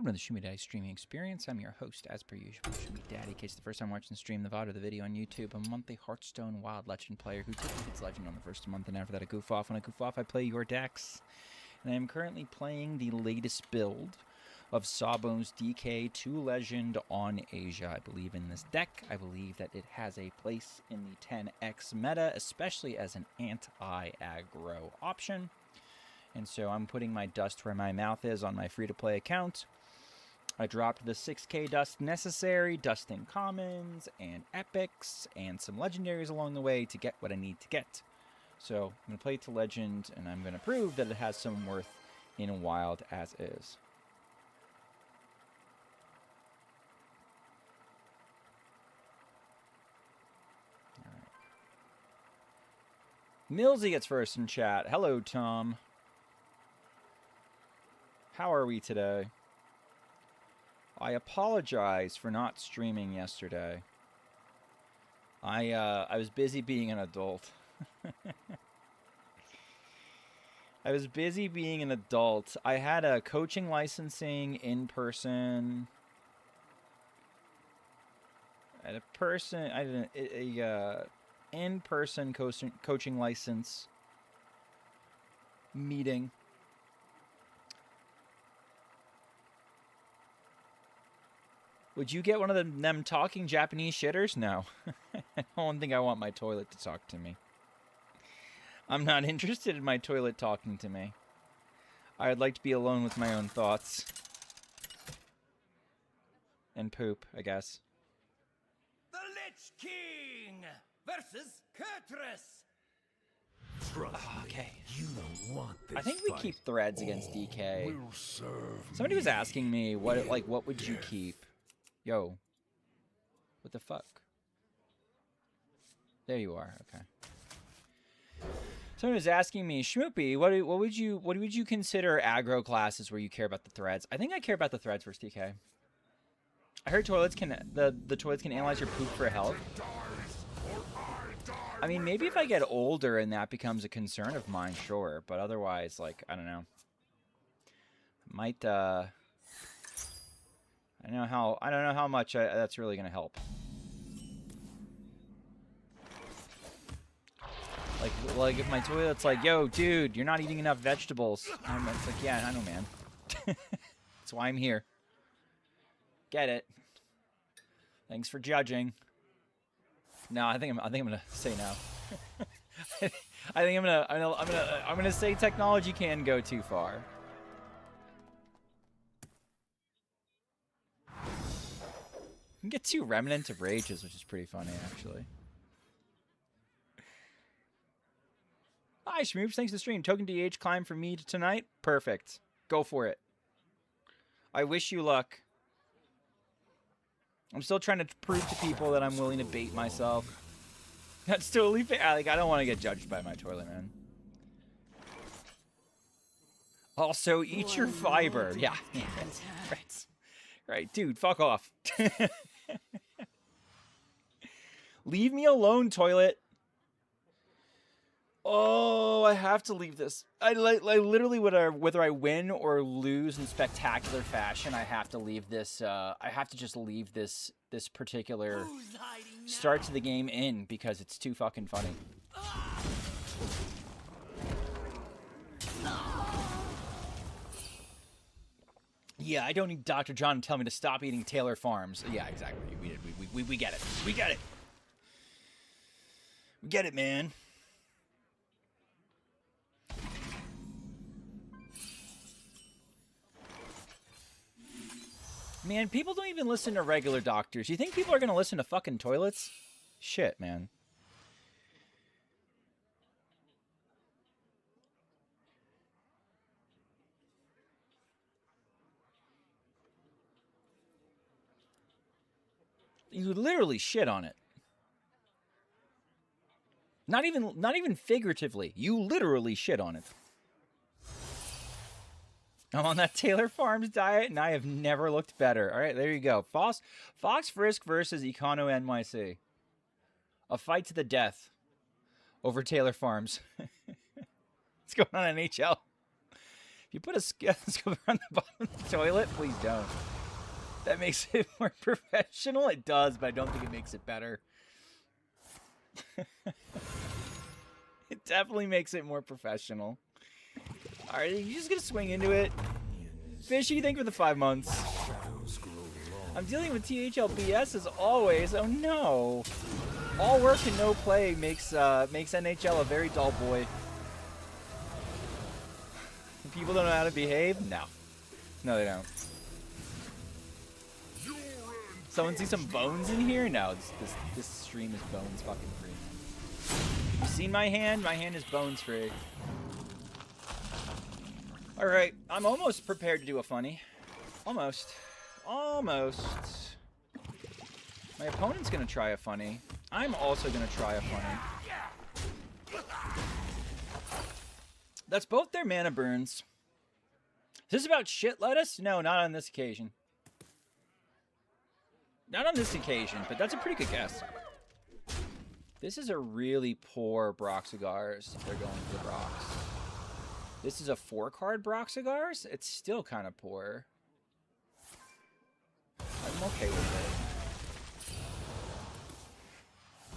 Welcome to the Schmoopydady streaming experience. I'm your host, as per usual, Schmoopydady. In case the first time watching the stream, the VOD or the video on YouTube, a monthly Hearthstone Wild Legend player who typically gets Legend on the first month, and after that I goof off. When I goof off, I play your decks. And I am currently playing the latest build of SAWBONES DK2 Legend on Asia. I believe in this deck. I believe that it has a place in the 10x meta, especially as an anti-aggro option. And so I'm putting my dust where my mouth is on my free-to-play account. I dropped the 6k dust necessary, dusting commons and epics and some legendaries along the way to get what I need to get. So I'm going to play it to legend, and I'm going to prove that it has some worth in wild as is. All right. Millsy gets first in chat. Hello, Tom. How are we today? I apologize for not streaming yesterday. I was busy being an adult. I was busy being an adult. I had a coaching licensing in person. I had a in-person coaching license meeting. Would you get one of them talking Japanese shitters? No. I don't think I want my toilet to talk to me. I'm not interested in my toilet talking to me. I would like to be alone with my own thoughts. And poop, I guess. The Lich King versus Kurtrus. Okay. You don't want this. I think we keep threads against DK. Somebody was asking me what would you keep? Yo. What the fuck? There you are. Okay. Someone was asking me, Schmoopy, what would you consider aggro classes where you care about the threads? I think I care about the threads versus DK. I heard toilets the toilets can analyze your poop for health. I mean, maybe if I get older and that becomes a concern of mine, sure. But otherwise, like, I don't know. Might I don't know how much that's really gonna help. Like if my toilet's like, yo, dude, you're not eating enough vegetables. It's like, yeah, I know, man. That's why I'm here. Get it? Thanks for judging. No, I think I'm gonna say no. I think I'm gonna say technology can go too far. You can get 2 Remnant of Rages, which is pretty funny, actually. Hi, Schmoops. Thanks for the stream. Token DH climb for me tonight. Perfect. Go for it. I wish you luck. I'm still trying to prove to people that I'm willing to bait myself. That's totally fair. Like, I don't want to get judged by my toilet, man. Also, eat your fiber. Yeah. Right. Right. Dude, fuck off. Leave me alone, toilet. Oh, I have to leave this. I literally, whether I win or lose in spectacular fashion, I have to leave this. I have to just leave this particular start to the game in because it's too fucking funny. Yeah, I don't need Dr. John to tell me to stop eating Taylor Farms. Yeah, exactly. We get it. We get it. We get it, man. Man, people don't even listen to regular doctors. You think people are going to listen to fucking toilets? Shit, man. You literally shit on it. Not even figuratively. You literally shit on it. I'm on that Taylor Farms diet, and I have never looked better. All right, there you go. Fox Frisk versus Econo NYC. A fight to the death over Taylor Farms. What's going on, NHL? If you put a scope on the bottom of the toilet, please don't. That makes it more professional. It does, but I don't think it makes it better. It definitely makes it more professional. Alright, you just gonna swing into it? Fishy, thank you for the 5 months. I'm dealing with THLBS as always. Oh no. All work and no play makes NHL a very dull boy. People don't know how to behave? No. No, they don't. Someone see some bones in here? No, this stream is bones fucking free. You seen my hand? My hand is bones free. Alright, I'm almost prepared to do a funny. Almost. Almost. My opponent's gonna try a funny. I'm also gonna try a funny. That's both their mana burns. Is this about shit lettuce? No, not on this occasion. Not on this occasion, but that's a pretty good guess. This is a really poor Broxigars if they're going for the Brox. This is a 4-card Broxigars? It's still kind of poor. I'm okay with it.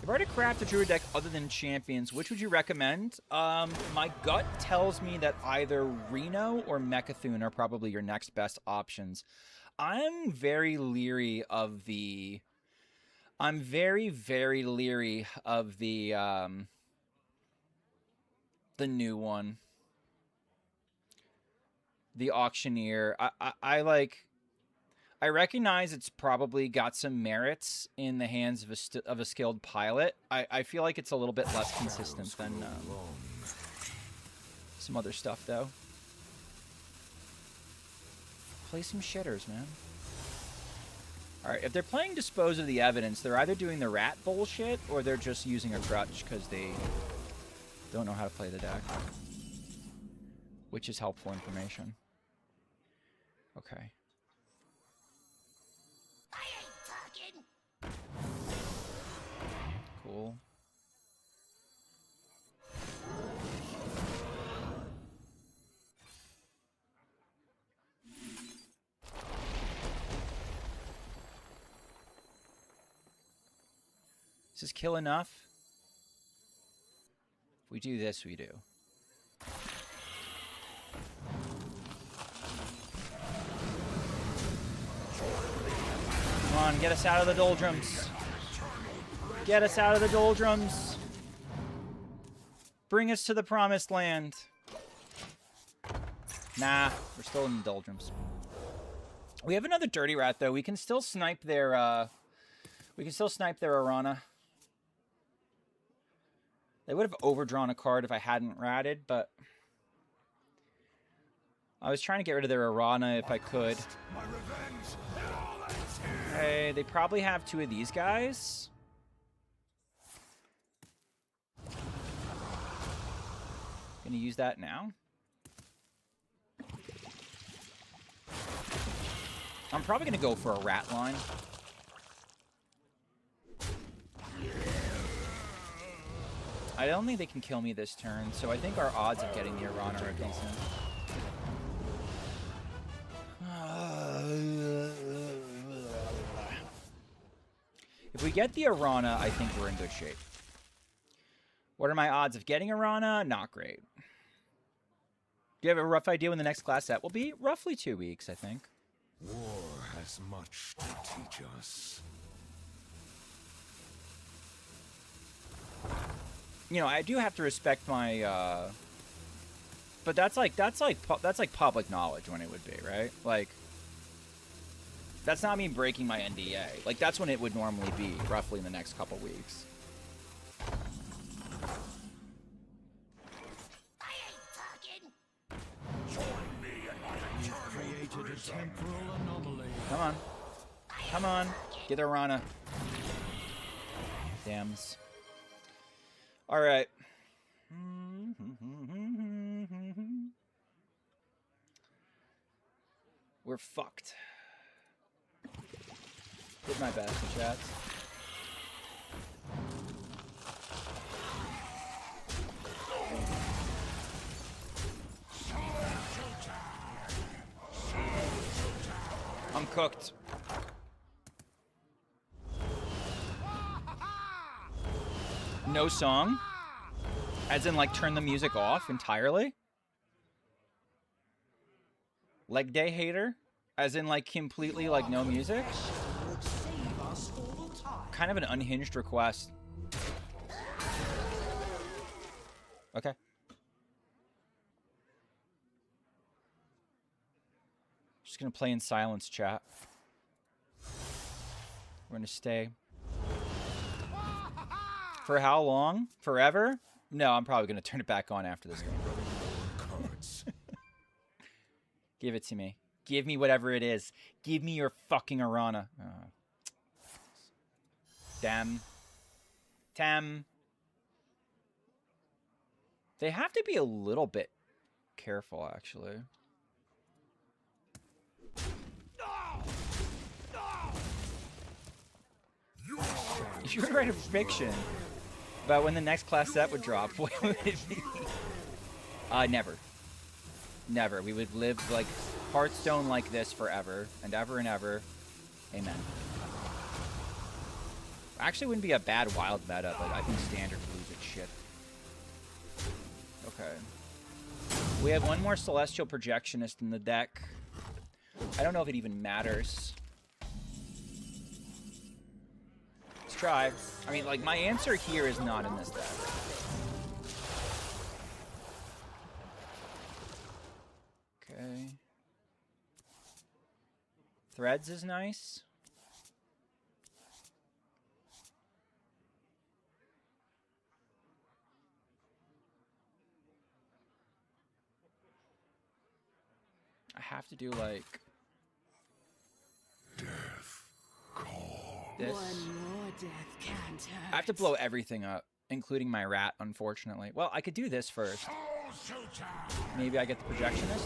If I were to craft a Druid deck other than Champions, which would you recommend? My gut tells me that either Reno or Mecha'thun are probably your next best options. I'm very leery of the... I'm very, very leery of the new one. The Auctioneer. I recognize it's probably got some merits in the hands of a skilled pilot. I feel like it's a little bit less consistent than some other stuff, though. Play some shitters, man. Alright, if they're playing Dispose of the Evidence, they're either doing the rat bullshit or they're just using a crutch because they don't know how to play the deck. Which is helpful information. Okay. Cool. Is this kill enough? If we do this, we do. Come on, get us out of the doldrums. Get us out of the doldrums. Bring us to the promised land. Nah, we're still in the doldrums. We have another dirty rat though. We can still snipe their Arana. They would have overdrawn a card if I hadn't ratted, but I was trying to get rid of their Arana if I could. Okay, they probably have 2 of these guys. Gonna use that now. I'm probably gonna go for a rat line. I don't think they can kill me this turn, so I think our odds of getting the Arana are decent. If we get the Arana, I think we're in good shape. What are my odds of getting Arana? Not great. Do you have a rough idea when the next class set will be? Roughly 2 weeks, I think. War has much to teach us. You know, I do have to respect my, but that's like public knowledge when it would be, right? Like, that's not me breaking my NDA. Like, that's when it would normally be, roughly in the next couple weeks. I ain't talking. Join me in my Created a temporal anomaly. Come on. Come on. Get a Rana. Dams. Alright. We're fucked. Did my best, chat. I'm cooked. No song? As in, like, turn the music off entirely? Leg day hater? As in, like, completely, like, no music? Kind of an unhinged request. Okay. Just gonna play in silence, chat. We're gonna stay. For how long? Forever? No, I'm probably gonna turn it back on after this game. Give it to me. Give me whatever it is. Give me your fucking Arana. Oh. Damn. Tam. They have to be a little bit careful, actually. If you were to write a fiction about when the next class set would drop, what would it be? Never. Never. We would live like Hearthstone like this forever and ever and ever. Amen. Actually, wouldn't be a bad wild meta, but I think standard would lose its shit. Okay. We have one more Celestial Projectionist in the deck. I don't know if it even matters. Let's try. I mean, like, my answer here is not in this deck. Okay. Threads is nice. I have to do, like... Death call. One more death can't hurt. I have to blow everything up, including my rat, unfortunately. Well, I could do this first. Maybe I get the Projectionist?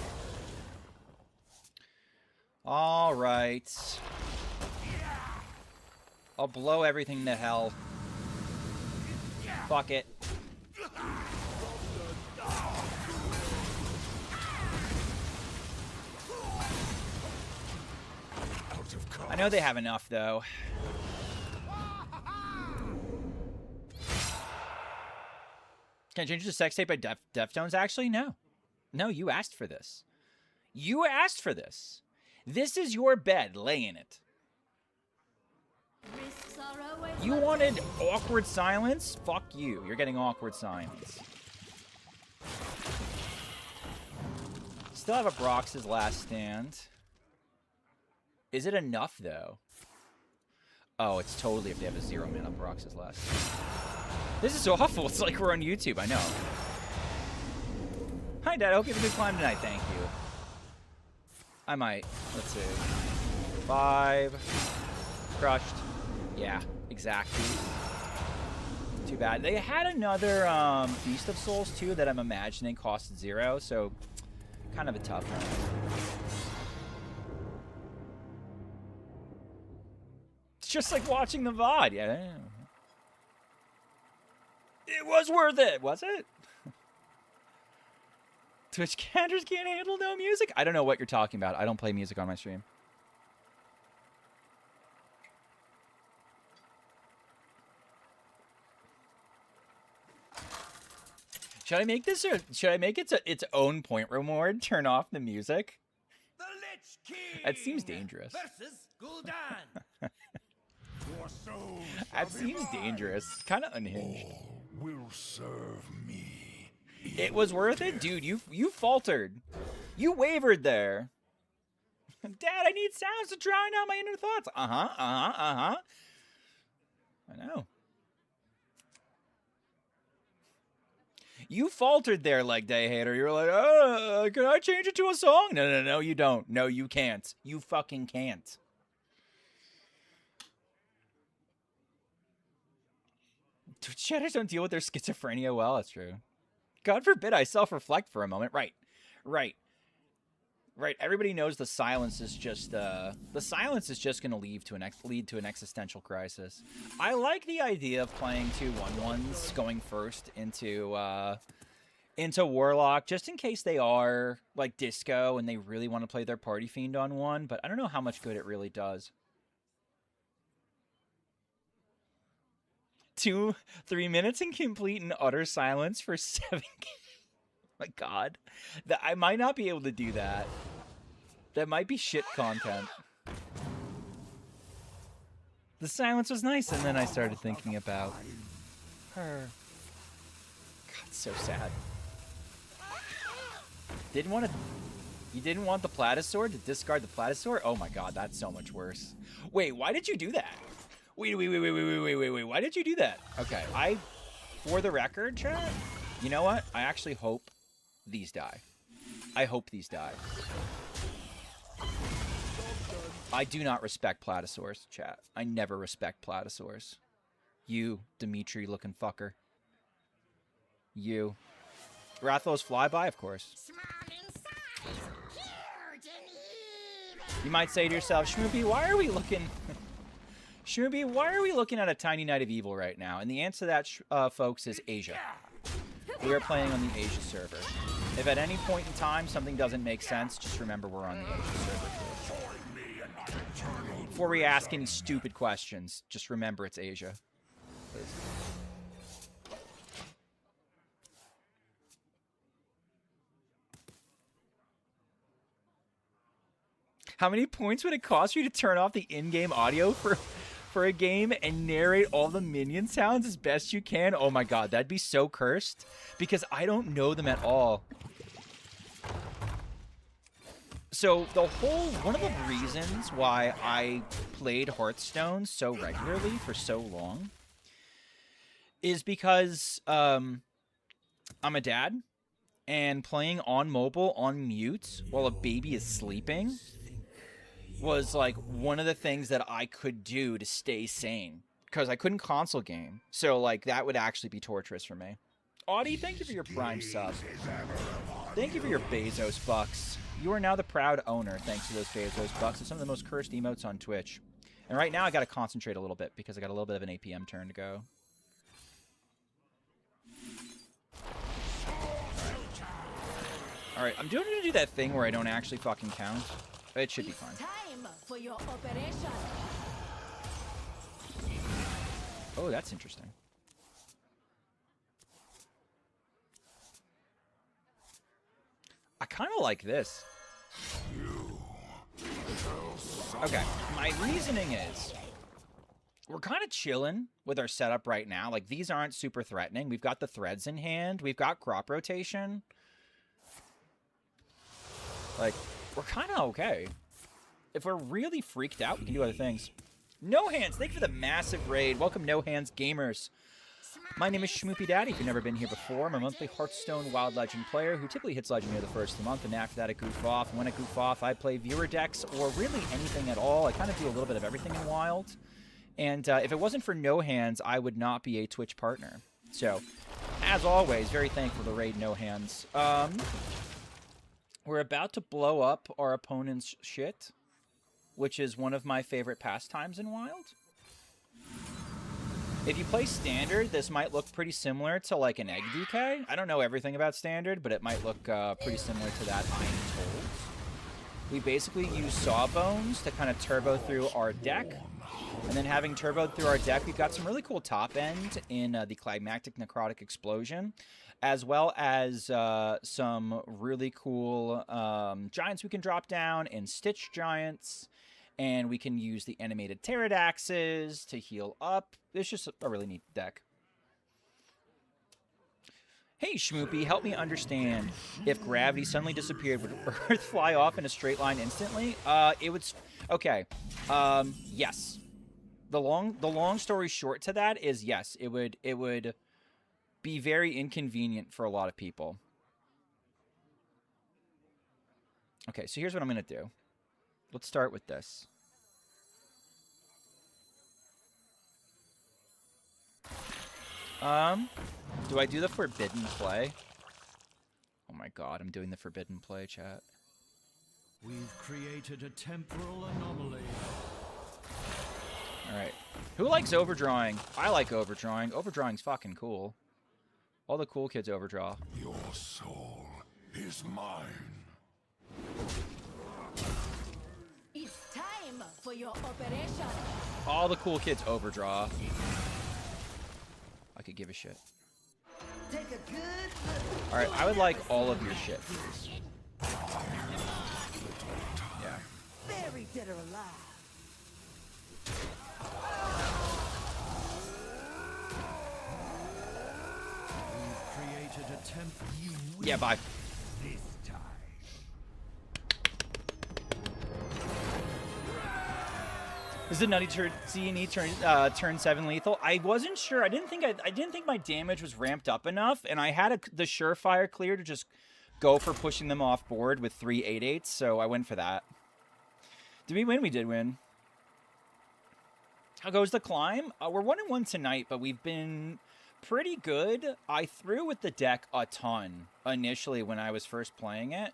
Alright. I'll blow everything to hell. Fuck it. I know they have enough, though. Can I change it to sex tape by Deftones? Actually, no. No, you asked for this. You asked for this. This is your bed. Lay in it. Risks are always You wanted awkward silence? Fuck you. You're getting awkward silence. Still have a Brox's Last Stand. Is it enough, though? Oh, it's totally if they have a 0 mana Brox's Last Stand. This is so awful. It's like we're on YouTube. I know. Hi, Dad. I hope you have a good climb tonight. Thank you. I might. Let's see. 5. Crushed. Yeah, exactly. Too bad. They had another Feast of Souls, too, that I'm imagining cost 0, so kind of a tough one. It's just like watching the VOD. Yeah. It was worth it, was it? Twitch canders can't handle no music? I don't know what you're talking about. I don't play music on my stream. Should I make this or should I make it its own point reward? Turn off the music? The Lich King. That seems dangerous. Versus Gul'dan. That seems dangerous. Kind of unhinged. All will serve me. It was worth it? Dude, you faltered. You wavered there. Dad, I need sounds to drown out my inner thoughts. I know. You faltered there, Leg Day Hater. You're like, can I change it to a song? No, you don't. No, you can't. You fucking can't. Chatters don't deal with their schizophrenia well. That's true. God forbid I self-reflect for a moment. Right. Everybody knows the silence is just going to lead to an existential crisis. I like the idea of playing 2 1/1s going first into into Warlock, just in case they are like disco and they really want to play their Party Fiend on one, but I don't know how much good it really does. 3 minutes in complete and utter silence for 7 my god. I might not be able to do that. That might be shit content. The silence was nice, and then I started thinking about her. God, so sad. You didn't want the Platosaur to discard the Platosaur? Oh my god, that's so much worse. Wait, why did you do that? Wait, why did you do that? Okay, for the record, chat, you know what? I actually hope these die. I hope these die. I do not respect Platosaurs, chat. I never respect Platosaurs. You, Dimitri-looking fucker. You. Rathalos flyby, of course. You might say to yourself, Schmoopy, why are we looking... Schmoopy, why are we looking at a tiny Night of Evil right now? And the answer to that, folks, is Asia. We are playing on the Asia server. If at any point in time something doesn't make sense, just remember we're on the Asia server. Before we ask any stupid questions, just remember it's Asia. Please. How many points would it cost you to turn off the in-game audio for a game and narrate all the minion sounds as best you can? Oh my god, that'd be so cursed because I don't know them at all. So one of the reasons why I played Hearthstone so regularly for so long is because I'm a dad, and playing on mobile on mute while a baby is sleeping was like one of the things that I could do to stay sane because I couldn't console game. So like that would actually be torturous for me. Audie, thank you for your Prime sub. Thank you for your Bezos bucks. You are now the proud owner thanks to those Bezos bucks of some of the most cursed emotes on Twitch. And right now I got to concentrate a little bit because I got a little bit of an APM turn to go. Alright, I'm going to do that thing where I don't actually fucking count. It should be fine. Time for your operation. Oh, that's interesting. I kind of like this. Okay, my reasoning is we're kind of chilling with our setup right now. Like, these aren't super threatening. We've got the threads in hand. We've got crop rotation. Like, we're kind of okay. If we're really freaked out, we can do other things. No Hands, thank you for the massive raid. Welcome, No Hands gamers. My name is Schmoopydady. If you've never been here before, I'm a monthly Hearthstone Wild Legend player who typically hits Legend near the first of the month, and after that I goof off. And when I goof off, I play viewer decks or really anything at all. I kind of do a little bit of everything in Wild. And if it wasn't for No Hands, I would not be a Twitch partner. So, as always, very thankful to raid No Hands. We're about to blow up our opponent's shit, which is one of my favorite pastimes in Wild. If you play Standard, this might look pretty similar to like an Egg DK. I don't know everything about Standard, but it might look pretty similar to that, I am told. We basically use Sawbones to kind of turbo through our deck. And then having turboed through our deck, we've got some really cool top end in the Climactic Necrotic Explosion, as well as some really cool giants we can drop down in Stitch Giants. And we can use the animated Pterodaxes to heal up. It's just a really neat deck. Hey, Schmoopy, help me understand. If gravity suddenly disappeared, would Earth fly off in a straight line instantly? It would... Okay. Yes. The long story short to that is yes. It would be very inconvenient for a lot of people. Okay, so here's what I'm going to do. Let's start with this. Do I do the forbidden play? Oh my god, I'm doing the forbidden play, chat. We've created a temporal anomaly. Alright. Who likes overdrawing? I like overdrawing. Overdrawing's fucking cool. All the cool kids overdraw. Your Your soul is mine. It's time for your operation. All the cool kids overdraw. I could give a shit. Take a good look. All right, I would like all of your shit, please. Yeah. Very dead or alive. We've created a temple. Yeah, bye. This time. This is a nutty turn. C&E turn 7 lethal. I wasn't sure. I didn't think my damage was ramped up enough, and I had the surefire clear to just go for pushing them off board with 3 8/8s, so I went for that. Did we win? We did win. How goes the climb? We're 1-1 tonight, but we've been pretty good. I threw with the deck a ton initially when I was first playing it.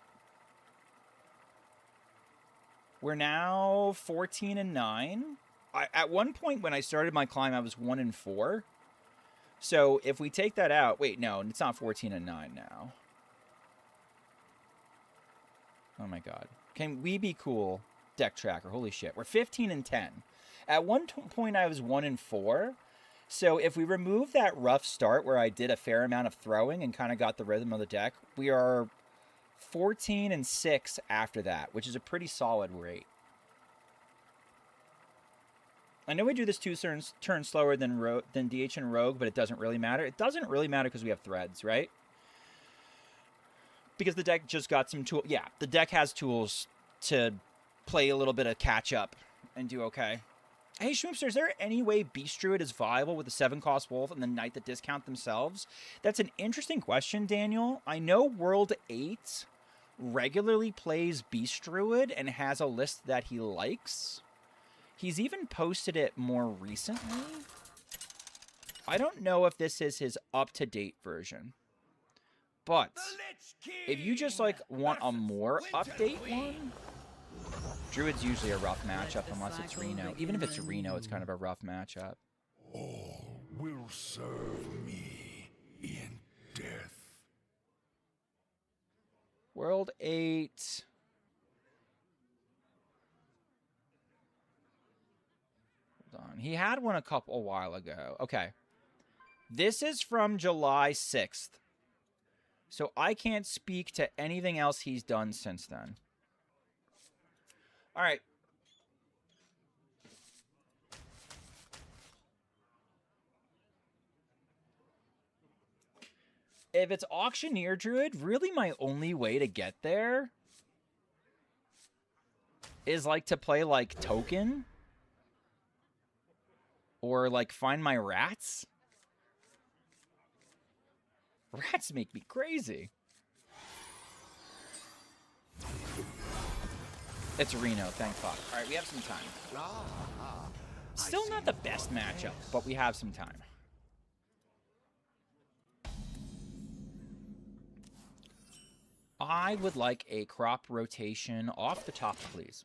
We're now 14-9. At one point when I started my climb, I was 1-4. So if we take that out, wait, no, it's not 14-9 now. Oh my god. Can we be cool? Deck tracker. Holy shit. We're 15-10. At one point I was 1-4. So if we remove that rough start where I did a fair amount of throwing and kind of got the rhythm of the deck, we are 14-6 after that, which is a pretty solid rate. I know we do this 2 turns slower than DH and Rogue, but it doesn't really matter. It doesn't really matter because we have threads, right? Because the deck just got some tools. Yeah, the deck has tools to play a little bit of catch up and do okay. Hey, Schmoopster, is there any way Beast Druid is viable with the 7-cost Wolf and the Knight that discount themselves? That's an interesting question, Daniel. I know World 8 regularly plays Beast Druid and has a list that he likes. He's even posted it more recently. I don't know if this is his up-to-date version. But if you just like want a more update one, Druid's usually a rough matchup unless it's Reno. Even if it's Reno, it's kind of a rough matchup. All will serve me in death. World 8. Hold on. He had one a while ago. Okay. This is from July 6th. So I can't speak to anything else he's done since then. All right. If it's Auctioneer Druid, really my only way to get there is like to play like Token or like Find My Rats. Rats make me crazy. It's Reno, thank fuck. All right, we have some time. Still not the best matchup, but we have some time. I would like a crop rotation off the top, please.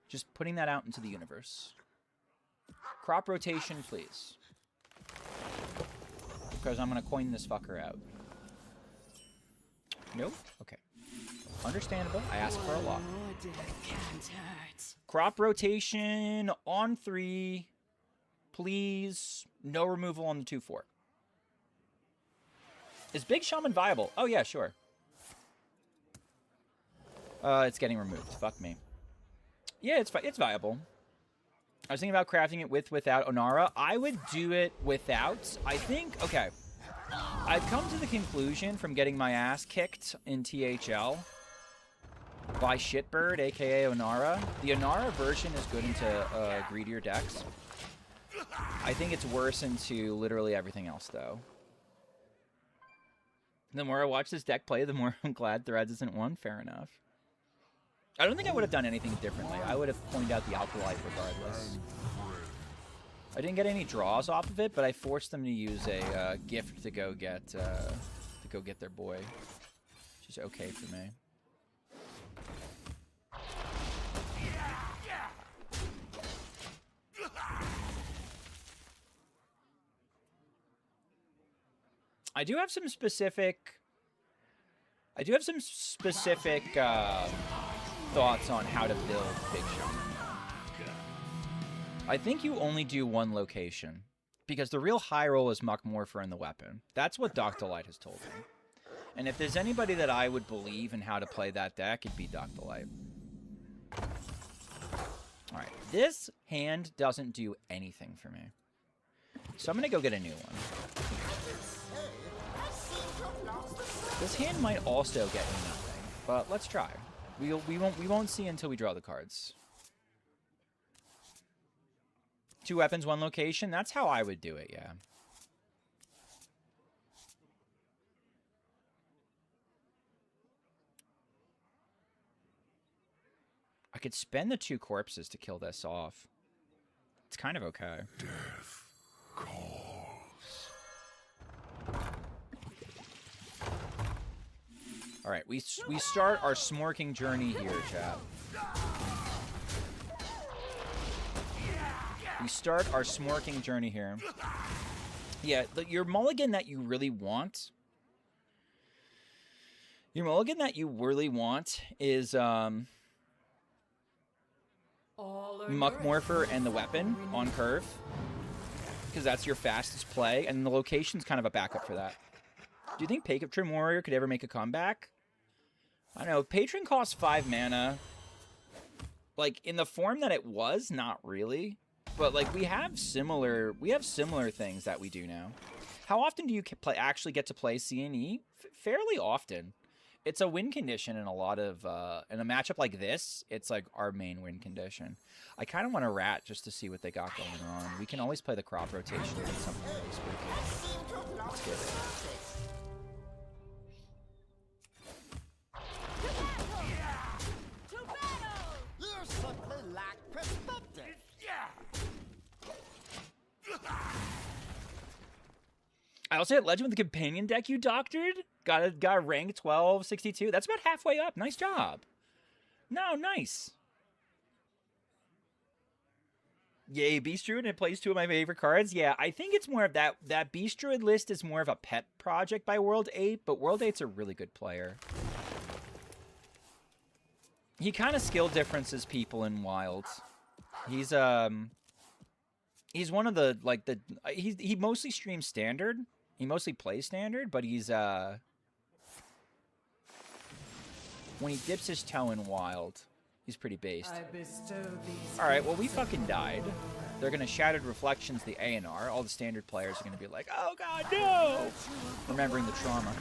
Just putting that out into the universe. Crop rotation, please. Because I'm going to coin this fucker out. Nope. Okay. Understandable. I asked for a lot. Crop rotation on 3. Please. No removal on the 2/4. Is Big Shaman viable? Oh, yeah, sure. It's getting removed. Fuck me. Yeah, it's viable. I was thinking about crafting it without Onara. I would do it without. I think, okay. I've come to the conclusion from getting my ass kicked in THL by Shitbird, aka Onara. The Onara version is good into greedier decks. I think it's worse into literally everything else, though. The more I watch this deck play, the more I'm glad Threads isn't one. Fair enough. I don't think I would have done anything differently. I would have coined out the Alkalite regardless. I didn't get any draws off of it, but I forced them to use a gift to go get their boy, which is okay for me. I do have some specific I do have some specific thoughts on how to build Big Shaman. I think you only do one location, because the real high roll is Muck Morpher and the weapon. That's what Dr. Light has told me. And if there's anybody that I would believe in how to play that deck, it'd be Dr. Light. Alright, this hand doesn't do anything for me. So I'm going to go get a new one. This hand might also get me nothing, but let's try. We won't see until we draw the cards. 2 weapons, 1 location. That's how I would do it, yeah. I could spend the 2 corpses to kill this off. It's kind of okay. Death calls. All right, we start our smorking journey here, chat. We start our smorking journey here. Yeah, your mulligan that you really want. Your mulligan that you really want is Muck Morpher and the weapon on curve, because that's your fastest play, and the location's kind of a backup for that. Do you think Patron Warrior could ever make a comeback? I don't know. Patron costs 5 mana. Like, in the form that it was, not really. But, like, we have similar things that we do now. How often do you actually get to play CNE? Fairly often. It's a win condition in a lot of... in a matchup like this, it's, like, our main win condition. I kind of want to rat just to see what they got going on. We can always play the crop rotation with something really spooky. Let's get it. I also had Legend with the companion deck you doctored. Got a rank 12, 62. That's about halfway up. Nice job. No, nice. Yay, Beast Druid, and it plays 2 of my favorite cards. Yeah, I think it's more of that Beast Druid list is more of a pet project by World 8, but World 8's a really good player. He kind of skill differences people in Wild. He's one of the he mostly streams Standard. He mostly plays Standard, but he's when he dips his toe in Wild, he's pretty based. Alright, well, we fucking died. They're going to Shattered Reflections the A&R. All the Standard players are going to be like, oh god, no! Remembering the trauma.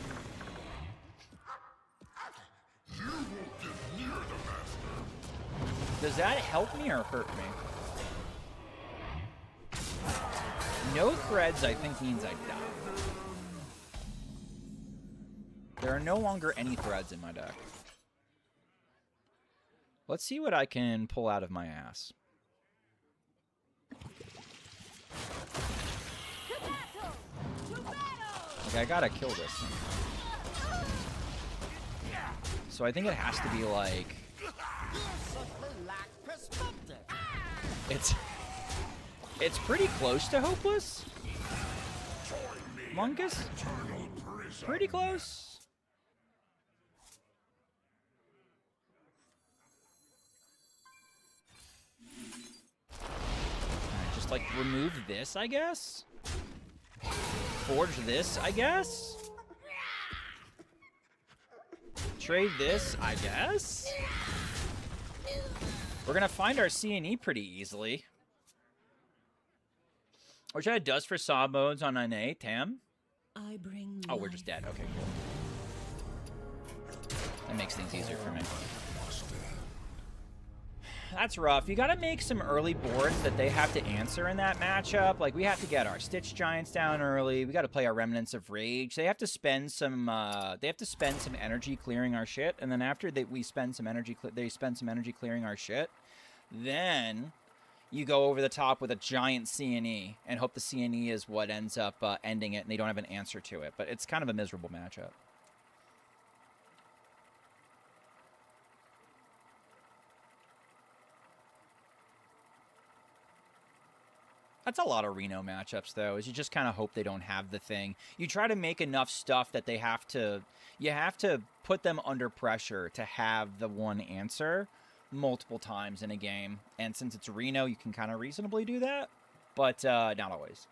Does that help me or hurt me? No threads, I think, means I die. There are no longer any threads in my deck. Let's see what I can pull out of my ass. Okay, I gotta kill this thing. So I think it has to be like... It's pretty close to hopeless. Monkus? Pretty close. Just like remove this, I guess. Forge this, I guess. Trade this, I guess. We're gonna find our CNE pretty easily. Which I had dust for SAWBONES on an A, Tam. Oh, we're just dead. Okay, cool. That makes things easier for me. That's rough. You gotta make some early boards that they have to answer in that matchup. Like, we have to get our Stitch Giants down early. We gotta play our Remnants of Rage. They have to spend some energy clearing our shit, and then after we spend some energy clearing our shit, then you go over the top with a giant CNE and hope the CNE is what ends up ending it, and they don't have an answer to it. But it's kind of a miserable matchup. That's a lot of Reno matchups, though, is you just kind of hope they don't have the thing. You try to make enough stuff that they have to... You have to put them under pressure to have the one answer multiple times in a game. And since it's Reno, you can kind of reasonably do that, but not always.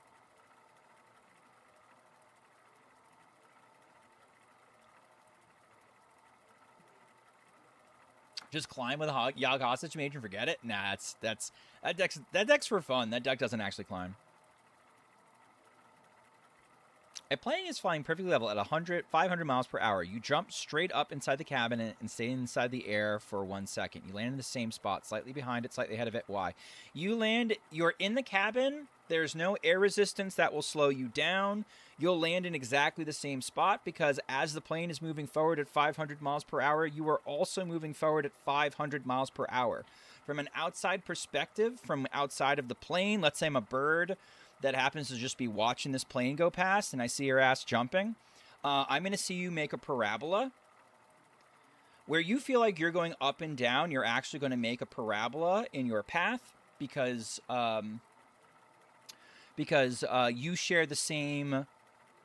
Just climb with a Yogg Hostage Mage and forget it? Nah, that deck's for fun. That deck doesn't actually climb. A plane is flying perfectly level at 500 miles per hour. You jump straight up inside the cabin and stay inside the air for 1 second. You land in the same spot, slightly behind it, slightly ahead of it. Why? You're in the cabin. There's no air resistance that will slow you down. You'll land in exactly the same spot because as the plane is moving forward at 500 miles per hour, you are also moving forward at 500 miles per hour. From an outside perspective, from outside of the plane, let's say I'm a bird that happens to just be watching this plane go past and I see your ass jumping, I'm going to see you make a parabola. Where you feel like you're going up and down, you're actually going to make a parabola in your path because you share the same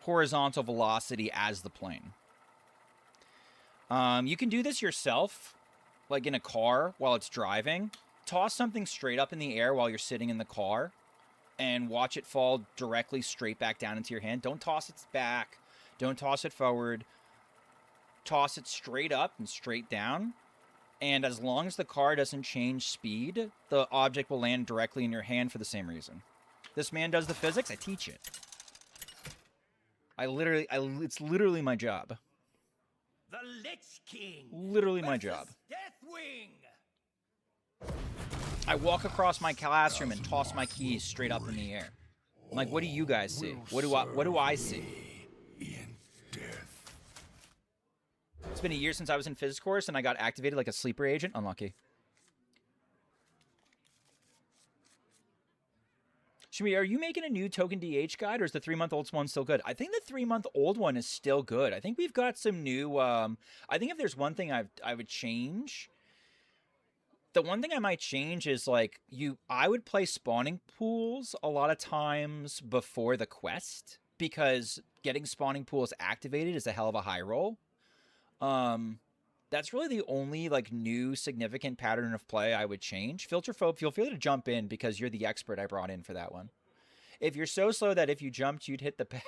horizontal velocity as the plane. You can do this yourself, like in a car while it's driving. Toss something straight up in the air while you're sitting in the car and watch it fall directly straight back down into your hand. Don't toss it back. Don't toss it forward. Toss it straight up and straight down. And as long as the car doesn't change speed, the object will land directly in your hand for the same reason. This man does the physics. I teach it. It's literally my job. The Lich King. Literally my job. Deathwing. I walk across my classroom and toss my keys straight up in the air. I'm like, what do you guys see? What do I see? It's been a year since I was in physics course and I got activated like a sleeper agent. Unlucky. Shmi, are you making a new token DH guide, or is the 3-month-old one still good? I think the 3-month-old one is still good. I think we've got some new... I think if there's one thing I would change... The one thing I might change is, like, I would play spawning pools a lot of times before the quest, because getting spawning pools activated is a hell of a high roll. That's really the only, like, new significant pattern of play I would change. Filterphobe, feel free to jump in because you're the expert I brought in for that one. If you're so slow that if you jumped, you'd hit the bag...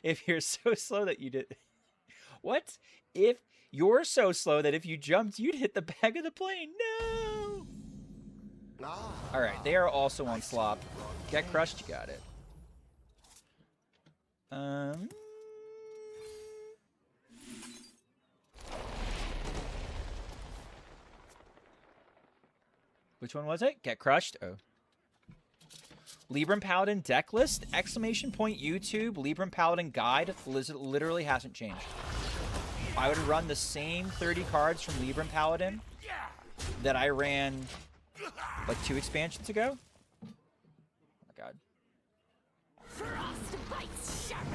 If you're so slow that you did... What? If you're so slow that if you jumped, you'd hit the back of the plane. No! Alright, they are also on slop. Get crushed, you got it. Which one was it? Get crushed? Oh. Libram Paladin deck list? Exclamation point YouTube. Libram Paladin guide literally hasn't changed. I would run the same 30 cards from Libram Paladin that I ran like 2 expansions ago. Oh my god. Frostbite's sharper.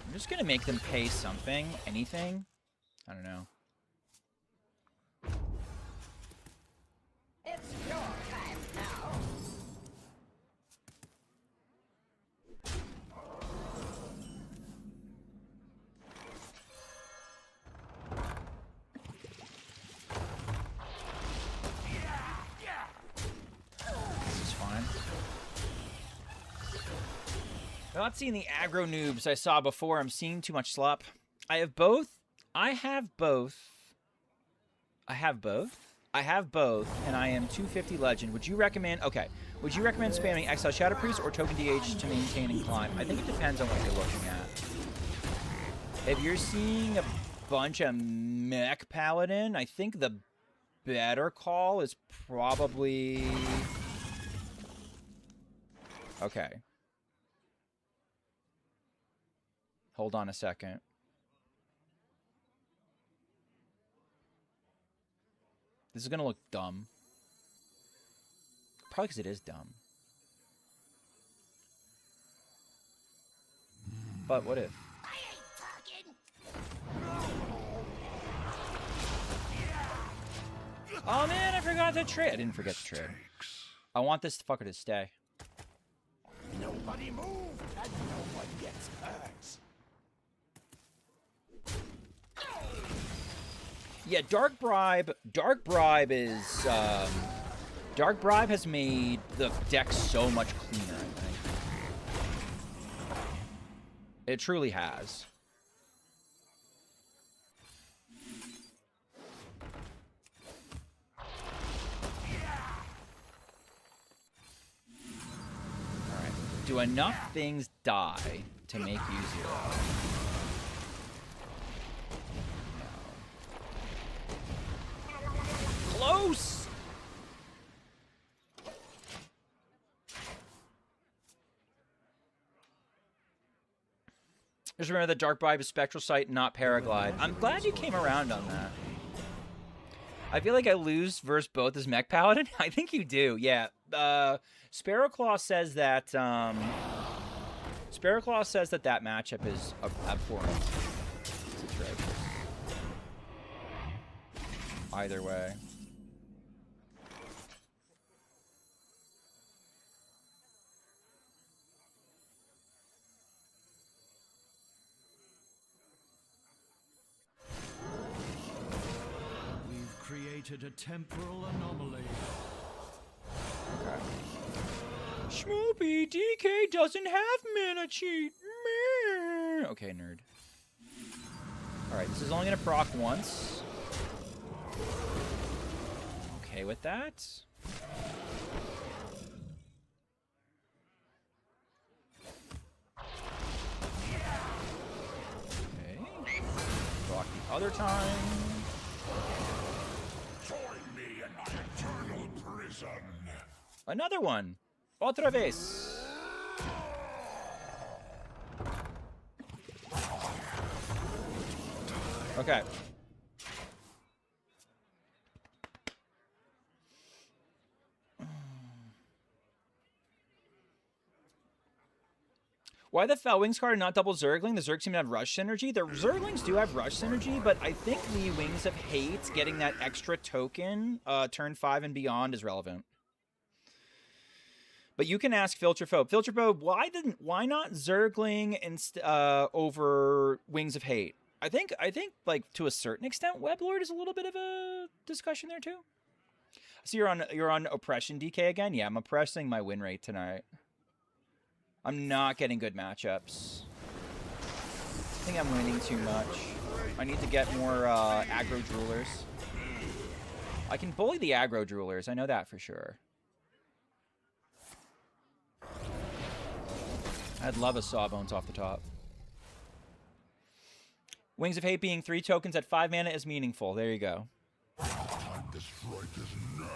I'm just gonna make them pay something, anything. I don't know. It's your time now. This is fine. I'm not seeing the aggro noobs I saw before. I'm seeing too much slop. I have both. I have both, and I am 250 legend. Would you recommend, okay, would you recommend spamming Exile Shadow Priest or Token DH to maintain and climb? I think it depends on what you're looking at. If you're seeing a bunch of Mech Paladin, I think the better call is probably... Okay. Hold on a second. This is going to look dumb. Probably because it is dumb. But what if? I ain't talking. Oh man, I forgot to trade. I didn't forget to trade. I want this fucker to stay. Nobody moved and no one gets hurt. Yeah, Dark Bribe. Dark Bribe is. Dark Bribe has made the deck so much cleaner, I think. It truly has. Alright. Do enough things die to make you 0? No. Close! Just remember that Dark Bribe is Spectral Sight, not Paraglide. I'm glad you came around on that. I feel like I lose versus both as Mech Paladin. I think you do, yeah. Sparrowclaw says that that matchup is abhorrent. It's atrocious. Either way. Created a temporal anomaly. Okay. Schmoopydady doesn't have mana cheat. Meh. Okay, nerd. Alright, this is only gonna proc once. Okay with that. Okay. Proc the other time. Another one. Otra vez. Okay. Why the Fellwings card and not double Zergling? The Zerg seem to have rush synergy. The Zerglings do have rush synergy, but I think the Wings of Hate getting that extra token turn 5 and beyond is relevant. But you can ask Filterphobe. Filterphobe, why not Zergling over Wings of Hate? I think like to a certain extent, Weblord is a little bit of a discussion there too. So you're on oppression DK again? Yeah, I'm oppressing my win rate tonight. I'm not getting good matchups. I think I'm winning too much. I need to get more aggro droolers. I can bully the aggro droolers. I know that for sure. I'd love a Sawbones off the top. Wings of Hate being 3 tokens at 5 mana is meaningful. There you go. This right is now.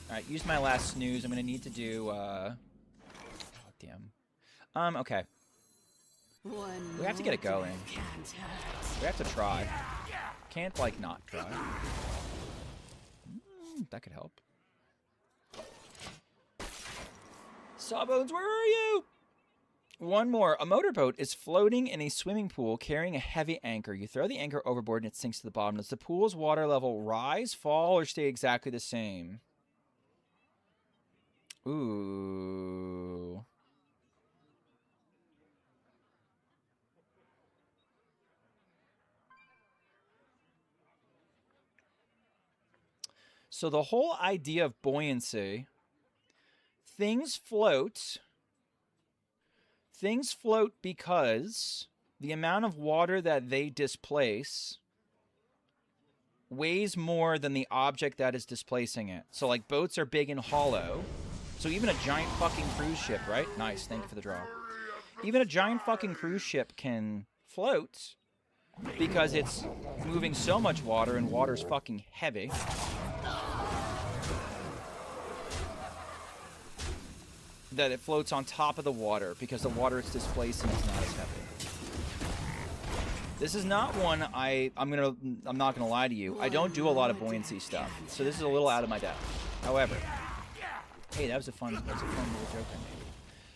Alright, use my last snooze. I'm gonna need to do oh damn. Okay. We have to get it going. We have to try. Can't like not try. That could help. Sawbones, where are you? One more. A motorboat is floating in a swimming pool carrying a heavy anchor. You throw the anchor overboard and it sinks to the bottom. Does the pool's water level rise, fall, or stay exactly the same? Ooh. So the whole idea of buoyancy, things float because the amount of water that they displace weighs more than the object that is displacing it. So like boats are big and hollow. So even a giant fucking cruise ship, right? Nice, thank you for the draw. Even a giant fucking cruise ship can float because it's moving so much water and water's fucking heavy. That it floats on top of the water because the water it's displacing is not as heavy. This is not one I'm not gonna lie to you. I don't do a lot of buoyancy stuff, so this is a little out of my depth. However, hey, that was a fun little joke I made.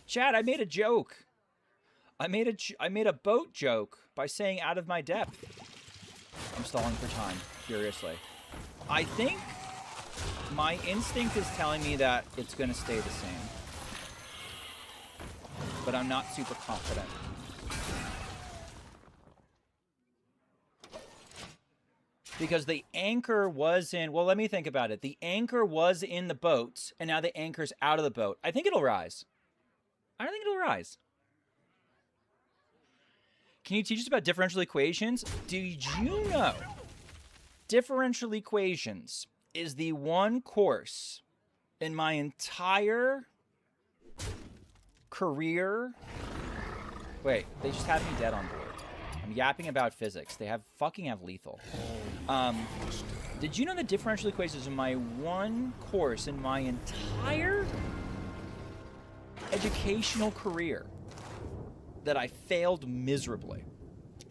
Chad, I made a joke. I made a boat joke by saying out of my depth. I'm stalling for time, furiously. I think my instinct is telling me that it's gonna stay the same, but I'm not super confident. Because the anchor was in... Well, let me think about it. The anchor was in the boats, and now the anchor's out of the boat. I think it'll rise. I don't think it'll rise. Can you teach us about differential equations? Did you know differential equations is the one course in my entire career... Wait, they just had me dead on board. I'm yapping about physics. They fucking have lethal. Did you know that differential equations are my one course in my entire educational career that I failed miserably?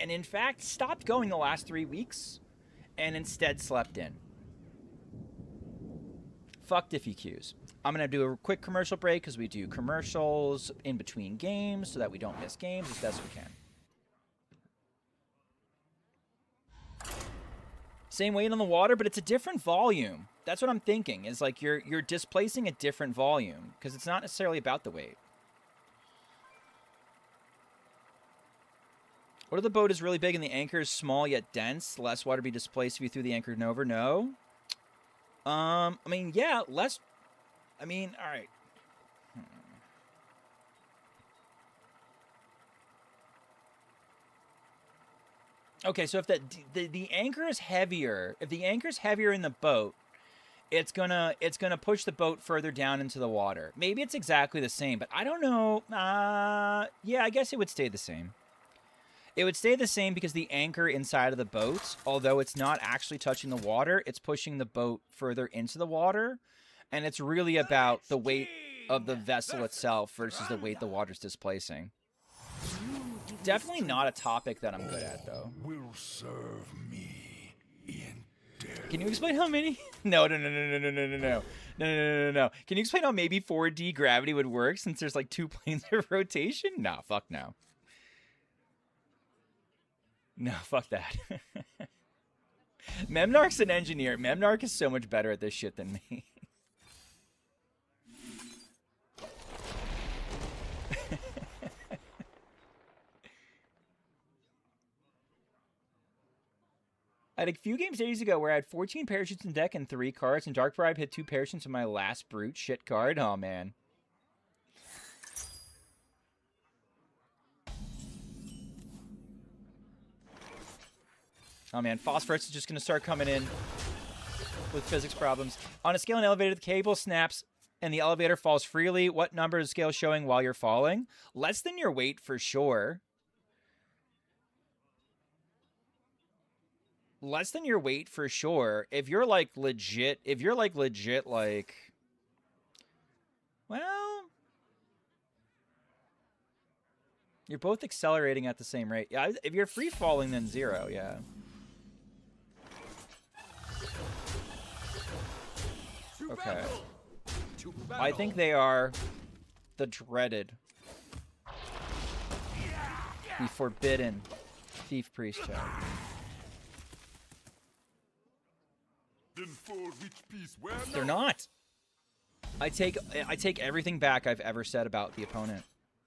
And in fact, stopped going the last 3 weeks and instead slept in. Fuck Diffie Qs. I'm going to do a quick commercial break because we do commercials in between games so that we don't miss games as best we can. Same weight on the water, but it's a different volume. That's what I'm thinking, is like you're displacing a different volume, because it's not necessarily about the weight. What if the boat is really big and the anchor is small yet dense? Less water be displaced if you threw the anchor over? No. I mean, yeah, less... I mean, all right. Okay, so if the anchor is heavier, if the anchor's heavier in the boat, it's gonna push the boat further down into the water. Maybe it's exactly the same, but I don't know. Yeah, I guess it would stay the same. It would stay the same because the anchor inside of the boat, although it's not actually touching the water, it's pushing the boat further into the water, and it's really about the weight of the vessel itself versus the weight the water's displacing. Definitely not a topic that I'm good at, though. Will serve me in death. Can you explain how many? No. Can you explain how maybe 4D gravity would work since there's like 2 planes of rotation? No, fuck no. No, fuck that. Memnark's an engineer. Memnark is so much better at this shit than me. I had a few games days ago where I had 14 parachutes in deck and 3 cards, and Dark Bribe hit 2 parachutes in my last brute shit card. Oh, man. Oh, man. Phosphorus is just going to start coming in with physics problems. On a scale and elevator, the cable snaps and the elevator falls freely. What number is the scale showing while you're falling? Less than your weight for sure. Less than your weight for sure. If you're like legit, like, well, you're both accelerating at the same rate. Yeah, if you're free falling, then 0, yeah. Okay. I think they are the dreaded, the forbidden thief priest chat. They're not. I take everything back I've ever said about the opponent.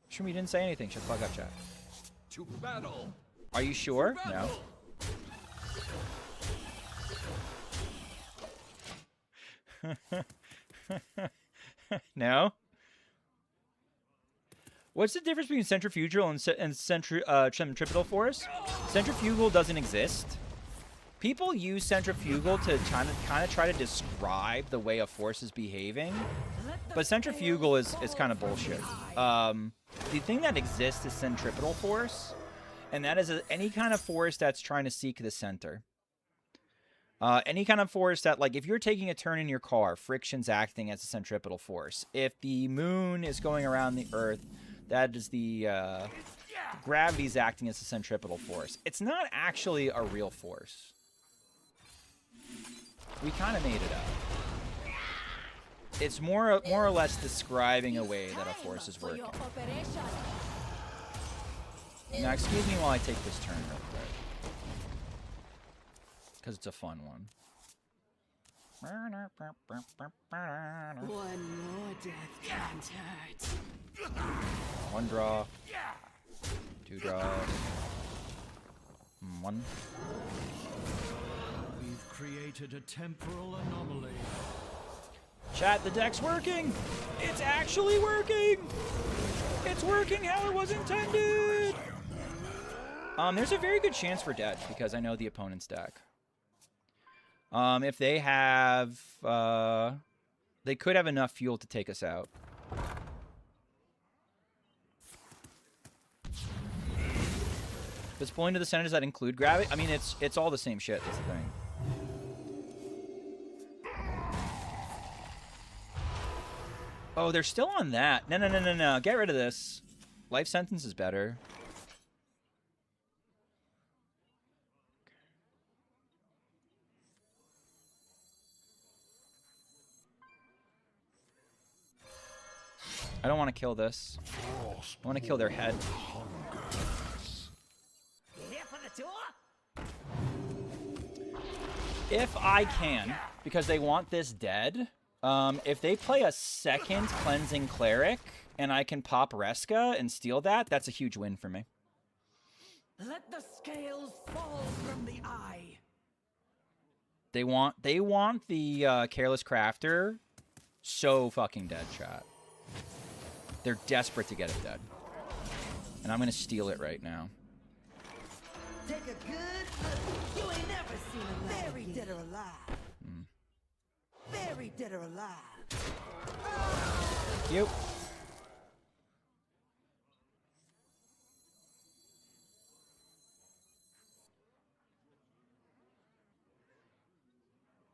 Sure, you didn't say anything. Shut the fuck up, chat. To battle. Are you sure? No. No. What's the difference between centrifugal and centripetal force? Centrifugal doesn't exist. People use centrifugal to kind of try to describe the way a force is behaving, but centrifugal is kind of bullshit. The thing that exists is centripetal force, and that is any kind of force that's trying to seek the center. Any kind of force that, like, if you're taking a turn in your car, friction's acting as a centripetal force. If the moon is going around the Earth, that is the gravity's acting as a centripetal force. It's not actually a real force. We kind of made it up. It's more or less describing a way that a force is working. Now, excuse me while I take this turn real quick. Because it's a fun one. One more death can't hurt. One draw. Two draw. One. We've created a temporal anomaly. Chat, the deck's working! It's actually working! It's working how it was intended! There's a very good chance for dead, because I know the opponent's deck. If they have... they could have enough fuel to take us out. Does pulling to the center, does that include gravity? I mean, it's all the same shit, that's the thing. Oh, they're still on that. No. Get rid of this. Life sentence is better. I don't want to kill this. I want to kill their head. You here for the tour? If I can, because they want this dead, if they play a second Cleansing Cleric and I can pop Reska and steal that, that's a huge win for me. Let the scales fall from the eye. They want the Careless Crafter so fucking dead, chat. They're desperate to get it dead. And I'm going to steal it right now. Take a good look. You ain't never seen a buried dead or alive. Buried dead or alive. Thank you.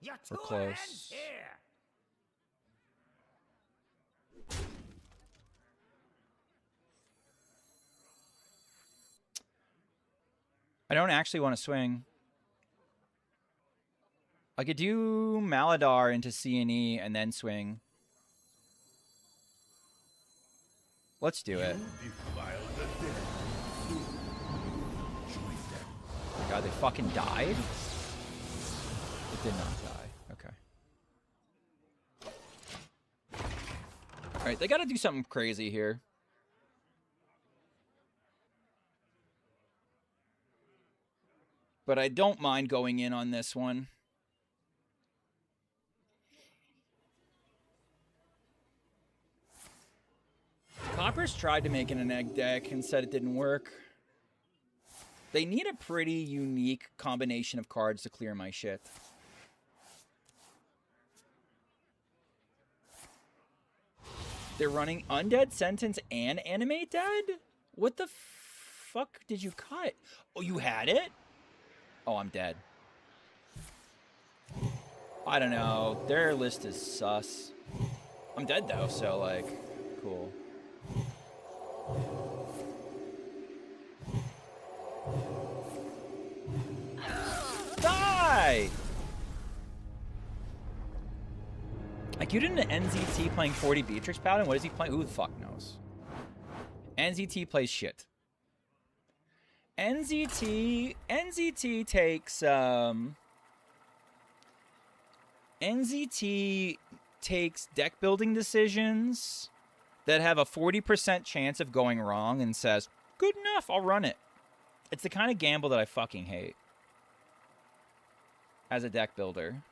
Your We're tour close. ends here. I don't actually want to swing. I could do Maladar into C&E and then swing. Let's do it. Oh my god, they fucking died? It did not die. Okay. Alright, they gotta do something crazy here. But I don't mind going in on this one. Coppers tried to make it an egg deck and said it didn't work. They need a pretty unique combination of cards to clear my shit. They're running Undead Sentence and Animate Dead? What the fuck did you cut? Oh, you had it? Oh, I'm dead. I don't know. Their list is sus. I'm dead, though, so, like, cool. Die! Like, you didn't NZT playing 40 Beatrix Paladin? What is he playing? Who the fuck knows? NZT plays shit. NZT takes, NZT takes deck building decisions that have a 40% chance of going wrong and says, good enough, I'll run it. It's the kind of gamble that I fucking hate as a deck builder.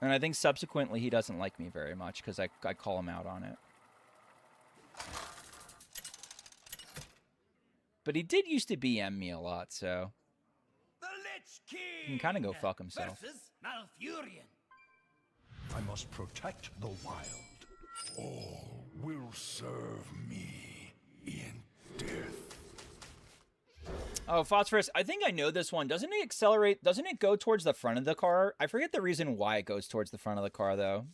And I think subsequently he doesn't like me very much because I call him out on it. But he did used to BM me a lot, so The Lich King he can kind of go fuck himself. versus Malfurion. I must protect the wild. All will serve me in death. Oh, Phosphorus, I think I know this one. Doesn't it accelerate? Doesn't it go towards the front of the car? I forget the reason why it goes towards the front of the car, though.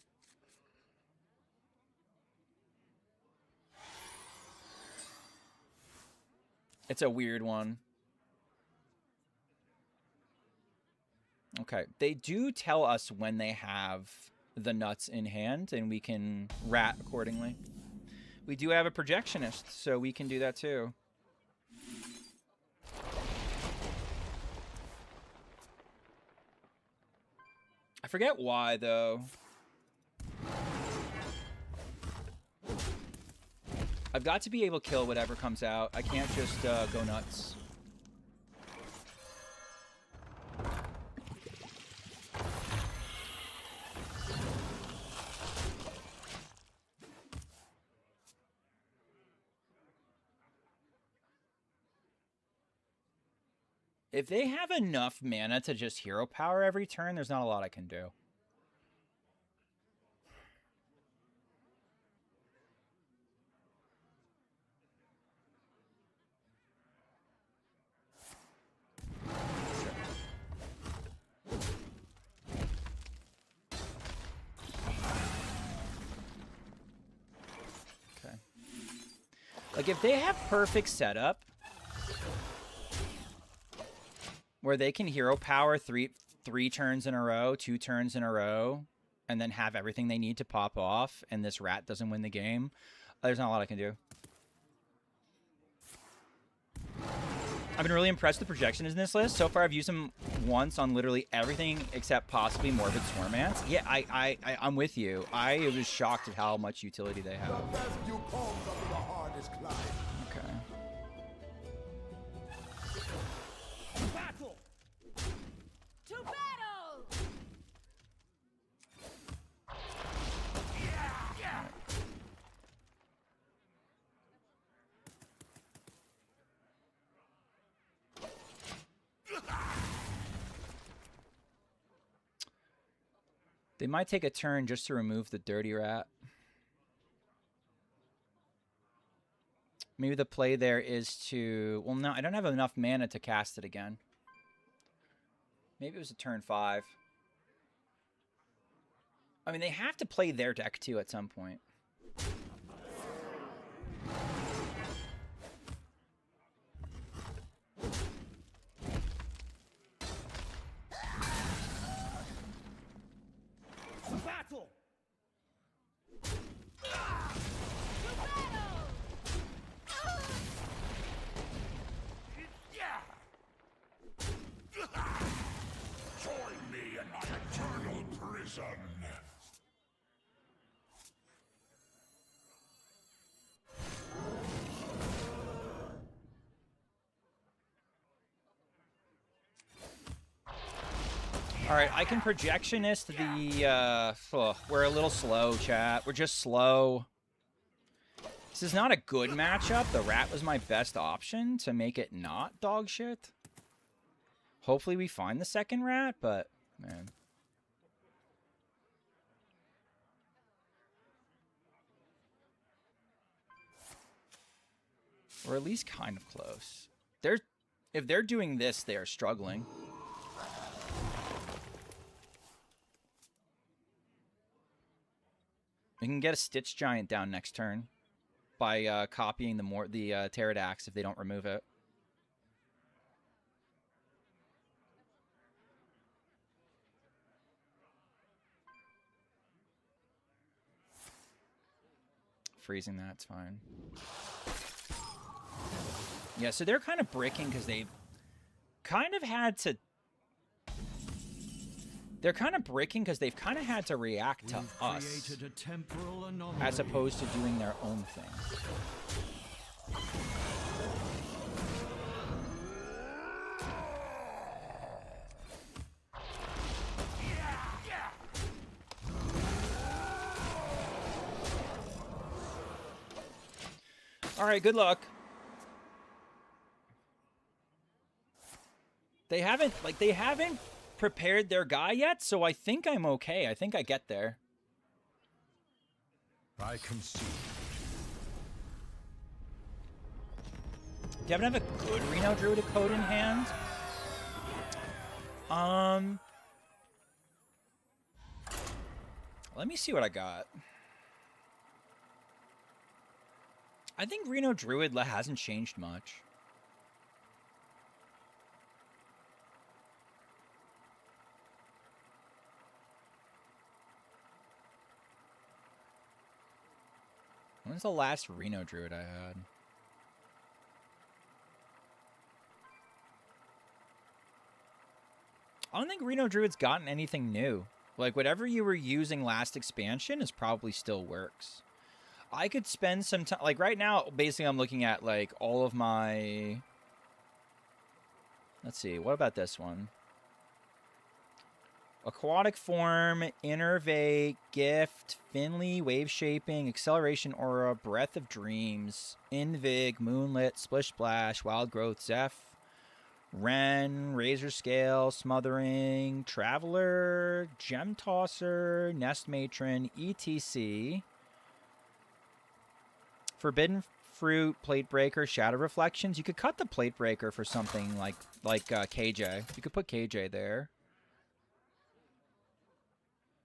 It's a weird one. Okay, they do tell us when they have the nuts in hand, and we can rat accordingly. We do have a projectionist, so we can do that too. I forget why, though. I've got to be able to kill whatever comes out. I can't just go nuts. If they have enough mana to just hero power every turn, there's not a lot I can do. Okay. Like, if they have perfect setup, where they can hero power three turns in a row, 2 turns in a row, and then have everything they need to pop off, and this rat doesn't win the game, there's not a lot I can do. I've been really impressed with the projections in this list. So far, I've used them once on literally everything except possibly Morbid Swarm Ants. Yeah, I'm with you. I was shocked at how much utility they have. Okay. Battle! To battle! They might take a turn just to remove the dirty rat. Maybe the play there is to... Well, no, I don't have enough mana to cast it again. Maybe it was a turn 5. I mean, they have to play their deck, too, at some point. Battle! Join me in my eternal prison. All right, I can projectionist the... we're a little slow, chat. We're just slow. This is not a good matchup. The rat was my best option to make it not dog shit. Hopefully we find the second rat, but, man. We're at least kind of close. If they're doing this, they are struggling. We can get a Stitch Giant down next turn by copying the Pterodax if they don't remove it. Freezing that's fine. Yeah, so they're kind of bricking because they've kind of had to... They're kind of breaking because they've kind of had to react to us as opposed to doing their own thing. All right, good luck. They haven't prepared their guy yet, so I think I'm okay. I think I get there. I concede. Do you happen to have a good Reno Druidic Code in hand? Let me see what I got. I think Reno Druid hasn't changed much. When's the last Reno Druid I had? I don't think Reno Druid's gotten anything new. Like, whatever you were using last expansion is probably still works. I could spend some time... Like, right now, basically, I'm looking at, like, all of my... Let's see. What about this one? Aquatic Form, Innervate, Gift, Finley, Wave Shaping, Acceleration Aura, Breath of Dreams, Invig, Moonlit, Splish Splash, Wild Growth, Zeph, Ren, Razor Scale, Smothering, Traveler, Gem Tosser, Nest Matron, ETC, Forbidden Fruit, Plate Breaker, Shadow Reflections. You could cut the Plate Breaker for something like KJ. You could put KJ there.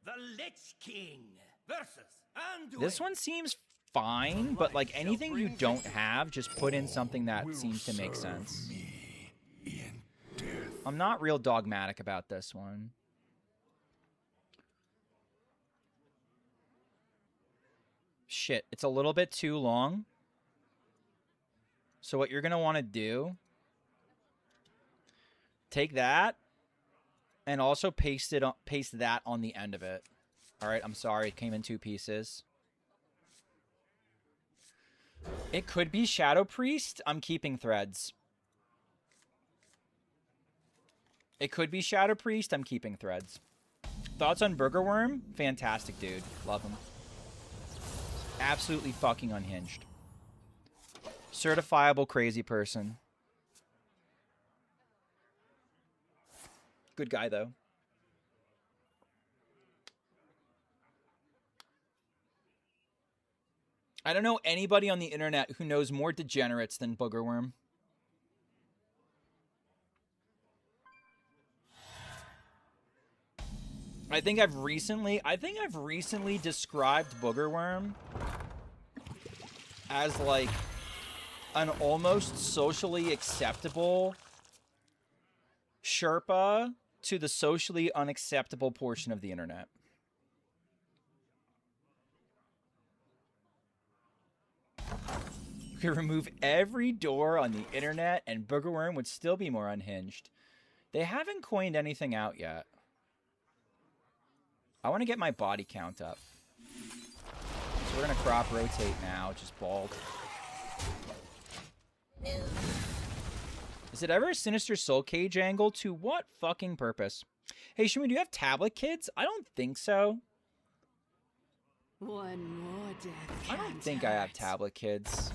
The Lich King versus Anduin. This one seems fine, but like anything you don't have, just put in something that seems to make sense. I'm not real dogmatic about this one. Shit, it's a little bit too long. So what you're going to want to do, take that and also paste that on the end of it. All right, I'm sorry, it came in 2 pieces. It could be Shadow Priest. I'm keeping threads. It could be Shadow Priest. I'm keeping threads. Thoughts on Burger Worm? Fantastic, dude. Love him. Absolutely fucking unhinged. Certifiable crazy person. Good guy, though. I don't know anybody on the internet who knows more degenerates than Boogerworm. I think I've recently described Boogerworm as like an almost socially acceptable Sherpa to the socially unacceptable portion of the internet. You could remove every door on the internet and Boogerworm would still be more unhinged. They haven't coined anything out yet. I want to get my body count up. So we're going to crop rotate now, just bald. Is it ever a Sinister Soul Cage angle? To what fucking purpose? Hey, Shmoo, do you have tablet kids? I don't think so. One more death. I don't think I have tablet kids.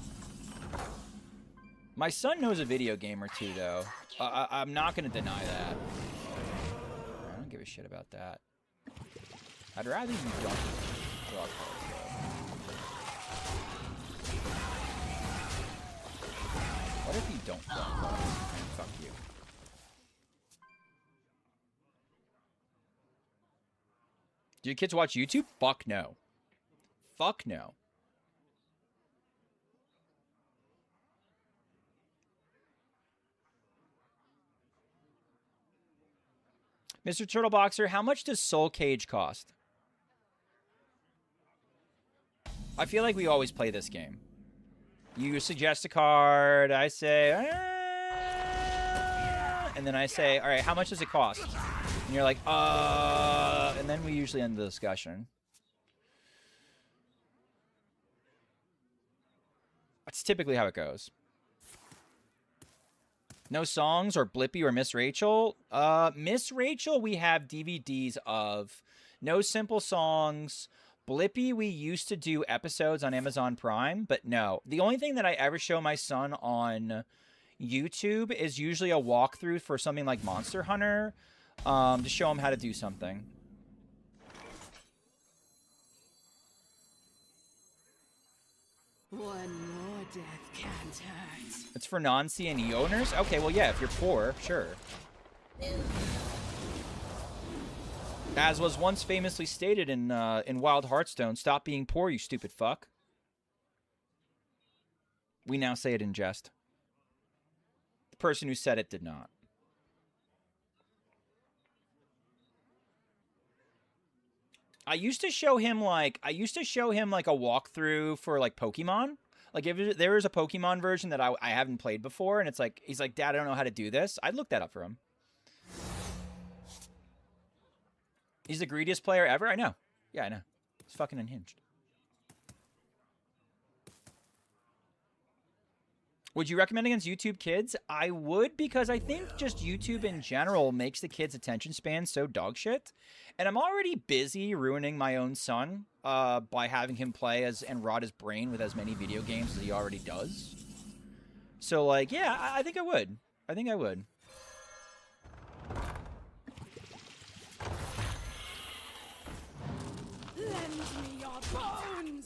My son knows a video game or two, though. I'm not going to deny that. I don't give a shit about that. I'd rather you don't draw cards, though. What if you don't draw cards? Fuck you. Do your kids watch YouTube? Fuck no. Fuck no. Mr. Turtleboxer, how much does Soul Cage cost? I feel like we always play this game. You suggest a card, I say, and then I say, all right, how much does it cost? And you're like, and then we usually end the discussion. That's typically how it goes. No songs or Blippi or Miss Rachel? Miss Rachel we have DVDs of. No simple songs. Blippi, we used to do episodes on Amazon Prime, but no. The only thing that I ever show my son on YouTube is usually a walkthrough for something like Monster Hunter, to show him how to do something. One more death can't hurt. It's for non-CNE owners? Okay, well, yeah, if you're poor, sure. As was once famously stated in Wild Hearthstone, stop being poor, you stupid fuck. We now say it in jest. The person who said it did not. I used to show him like a walkthrough for like Pokemon. Like if there was a Pokemon version that I haven't played before, and it's like he's like, Dad, I don't know how to do this. I'd look that up for him. He's the greediest player ever. I know. Yeah, I know. He's fucking unhinged. Would you recommend against YouTube Kids? I would, because I think just YouTube in general makes the kids' attention span so dog shit. And I'm already busy ruining my own son by having him play and rot his brain with as many video games as he already does. So, like, yeah, I think I would. I think I would. Lend me your bones!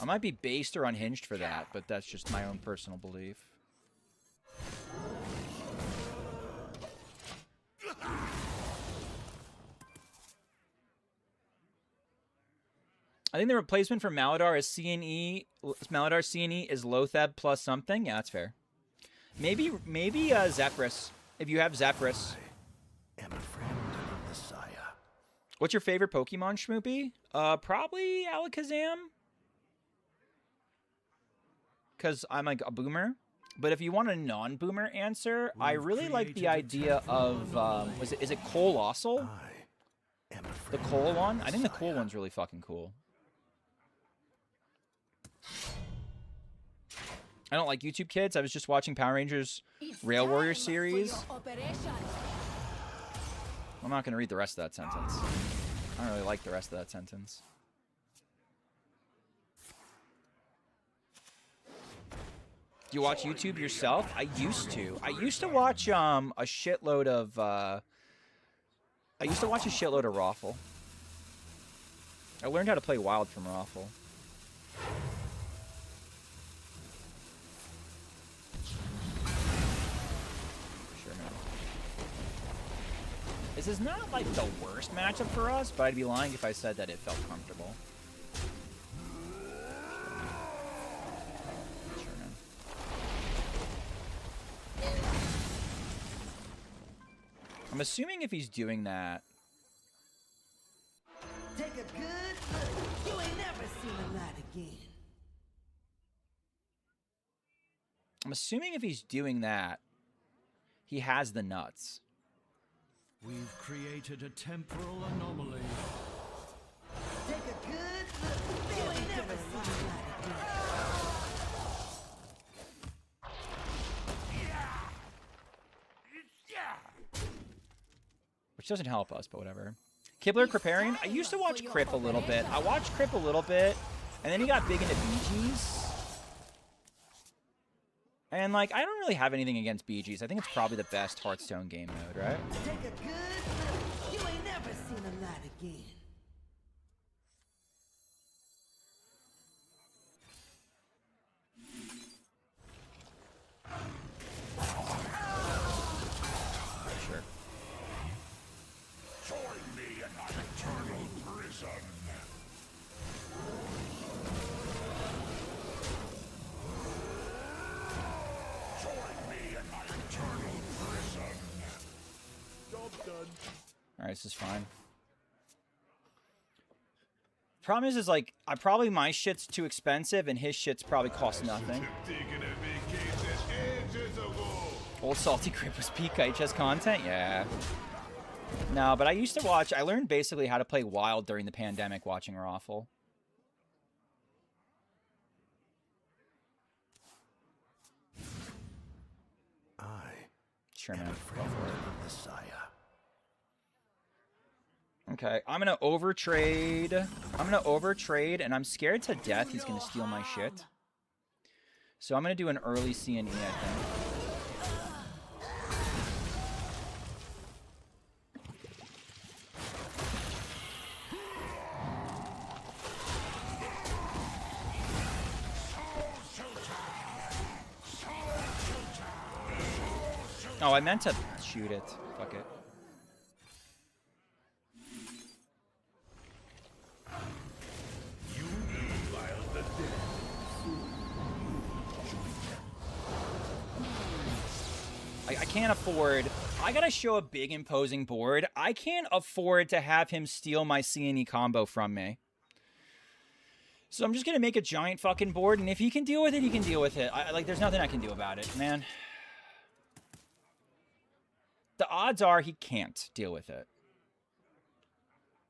I might be based or unhinged for that, but that's just my own personal belief. I think the replacement for Maladar is CNE. Maladar CNE is Lotheb plus something. Yeah, that's fair. Maybe Zephyrus. If you have Zephyrus. I am a friend of the Messiah. What's your favorite Pokemon, Schmoopy? Probably Alakazam. Because I'm like a boomer. But if you want a non-boomer answer, I really like the idea of is it Colossal? The Cole one? I think the Cole one's really fucking cool. I don't like YouTube Kids. I was just watching Power Rangers Rail Warrior series. I'm not going to read the rest of that sentence. I don't really like the rest of that sentence. Do you watch YouTube yourself? I used to. I used to watch a shitload of Raffle. I learned how to play Wild from Raffle. Sure, man. This is not like the worst matchup for us, but I'd be lying if I said that it felt comfortable. I'm assuming if he's doing that. Take a good look. You ain't never seen a light again. I'm assuming if he's doing that, he has the nuts. We've created a temporal anomaly. Take a good look. You ain't never seen a light again. Which doesn't help us, but whatever. Kibler Kriparian. I used to watch Krip a little bit. I watched Krip a little bit, and then he got big into BGs. And, like, I don't really have anything against BGs. I think it's probably the best Hearthstone game mode, right? Take a good look. You ain't never seen a light again. Sure. Join me in my eternal prison. Join me in my eternal prison. Job done. Alright, this is fine. Problem is like, my shit's too expensive, and his shit's probably cost nothing. Taking a vacation ages ago. Old Salty Grip was peak HS content? Yeah. No, but I used to watch... I learned basically how to play Wild during the pandemic watching Raffle. Sure, man. Go for it. Messiah. Okay, I'm gonna overtrade. And I'm scared to death he's gonna steal my shit. So I'm gonna do an early CNE, I think. Oh, I meant to shoot it. Fuck it. I Like, I can't afford... I gotta show a big, imposing board. I can't afford to have him steal my C&E combo from me. So I'm just gonna make a giant fucking board, and if he can deal with it, he can deal with it. Like, there's nothing I can do about it, man. The odds are he can't deal with it.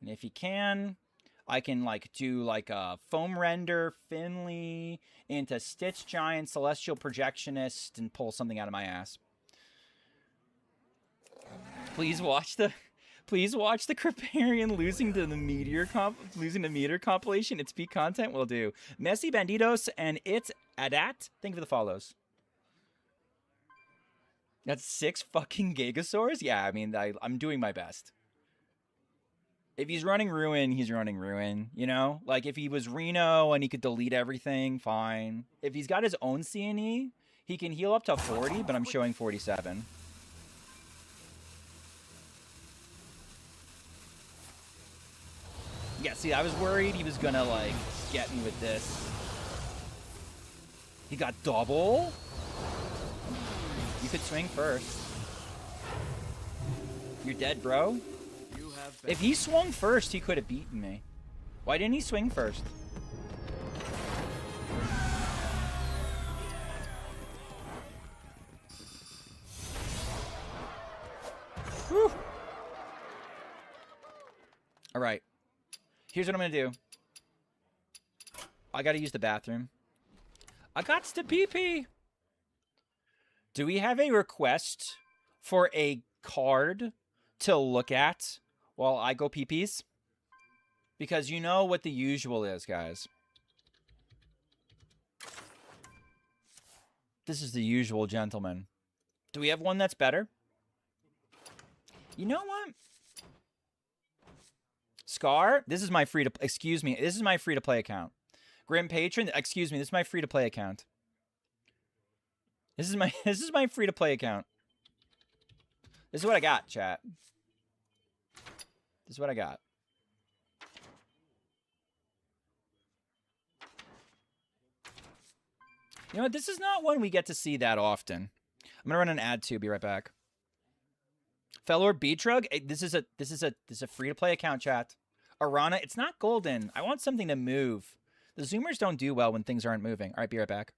And if he can, I can, like, do, like, a Foam Render, Finley, into Stitch Giant, Celestial Projectionist, and pull something out of my ass. Please watch the Kriparian losing to the Meteor compilation. It's peak content will do. Messi Bandidos and It's Adat. Thank you for the follows. That's 6 fucking Gigasaurs? Yeah, I mean, I'm doing my best. If he's running Ruin, he's running Ruin, you know? Like, if he was Reno and he could delete everything, fine. If he's got his own CNE, he can heal up to 40, but I'm showing 47. Yeah, see, I was worried he was gonna, like, get me with this. He got double? You could swing first. You're dead, bro. If he swung first, he could have beaten me. Why didn't he swing first? Whew. All right. Here's what I'm going to do. I got to use the bathroom. I got to pee-pee. Do we have a request for a card to look at while I go pee-pees? Because you know what the usual is, guys. This is the usual, gentlemen. Do we have one that's better? You know what? Scar, this is my free to... Excuse me. This is my free-to-play account. Grim Patron, excuse me. This is my free-to-play account. This is my free-to-play account. This is what I got, chat. This is what I got. You know what? This is not one we get to see that often. I'm gonna run an ad too. Be right back. Fellor Beatrug, this is a free-to-play account, chat. Arana, it's not golden. I want something to move. The Zoomers don't do well when things aren't moving. All right, be right back.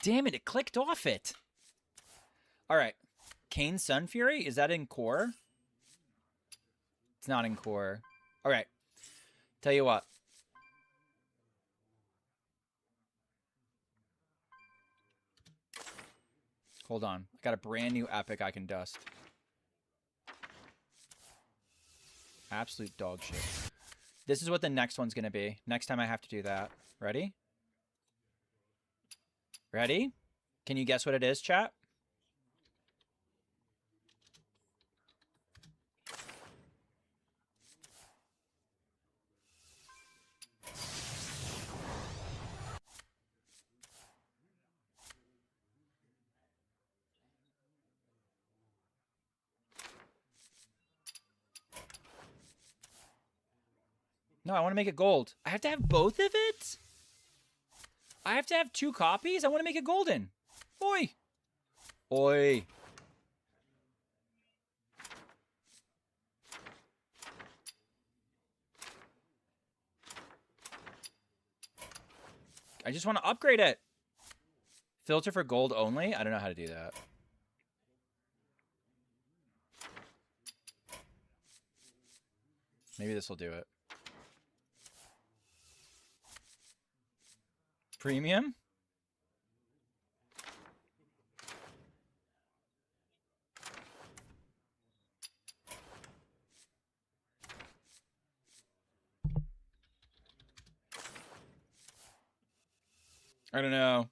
Damn it, it clicked off it. All right. Kane Sun Fury, is that in core? It's not in core. All right. Tell you what. Hold on. I got a brand new epic I can dust. Absolute dog shit. This is what the next one's going to be. Next time I have to do that. Ready? Ready? Can you guess what it is, chat? No, I want to make it gold. I have to have both of it? I have to have 2 copies? I want to make it golden. Oi. Oi. I just want to upgrade it. Filter for gold only? I don't know how to do that. Maybe this will do it. Premium? I don't know.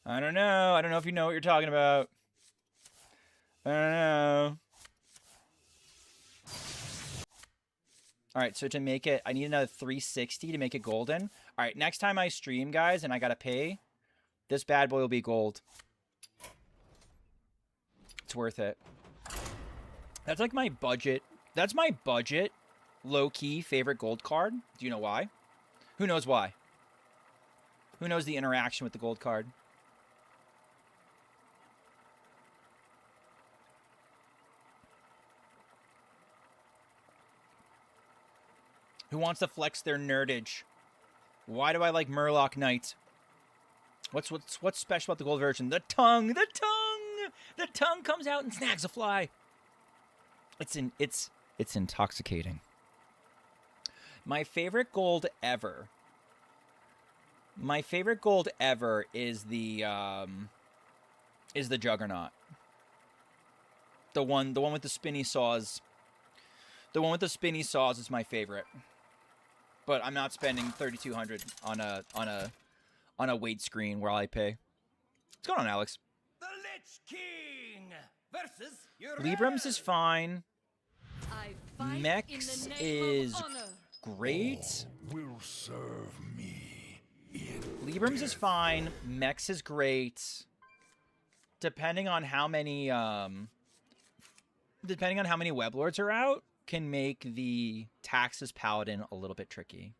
I don't know. I don't know if you know what you're talking about. I don't know. All right, so to make it, I need another 360 to make it golden. All right, next time I stream, guys, and I gotta pay, this bad boy will be gold. It's worth it. That's like my budget. That's my budget, low-key favorite gold card. Do you know why? Who knows why? Who knows the interaction with the gold card? Who wants to flex their nerdage? Why do I like Murloc Knight? What's special about the gold version? The tongue! The tongue! The tongue comes out and snags a fly. It's intoxicating. My favorite gold ever. My favorite gold ever is the Juggernaut. The one with the spinny saws. The one with the spinny saws is my favorite. But I'm not spending 3,200 on a weight screen where I pay. What's going on, Alex? The Lich King versus your Librams is fine. I fight Mex in the name is of honor. great. Will serve me in Librams is fine. Mex is great. Depending on how many Weblords are out, can make the Taxes Paladin a little bit tricky.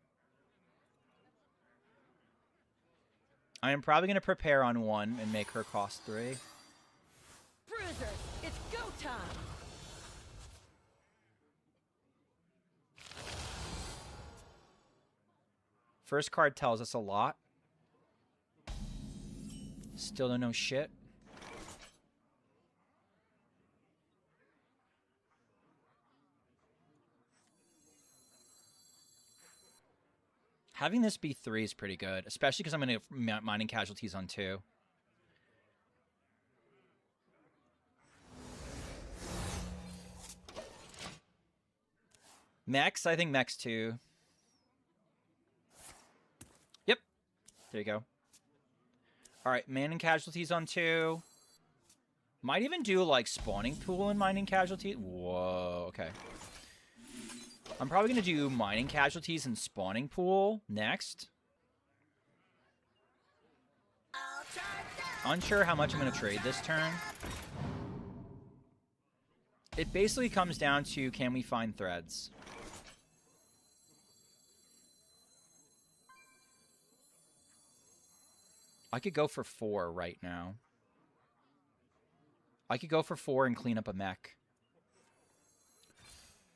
I am probably going to prepare on 1 and make her cost 3. Bruiser, it's go time. First card tells us a lot. Still don't know shit. Having this be 3 is pretty good, especially because I'm going to mining casualties on 2. Mex, I think Mex 2. Yep. There you go. Alright, mining casualties on 2. Might even do, like, spawning pool and mining casualties. Whoa, okay. I'm probably going to do mining casualties and spawning pool next. Unsure how much I'm going to trade this turn. It basically comes down to, can we find threads? I could go for 4 right now. I could go for 4 and clean up a mech.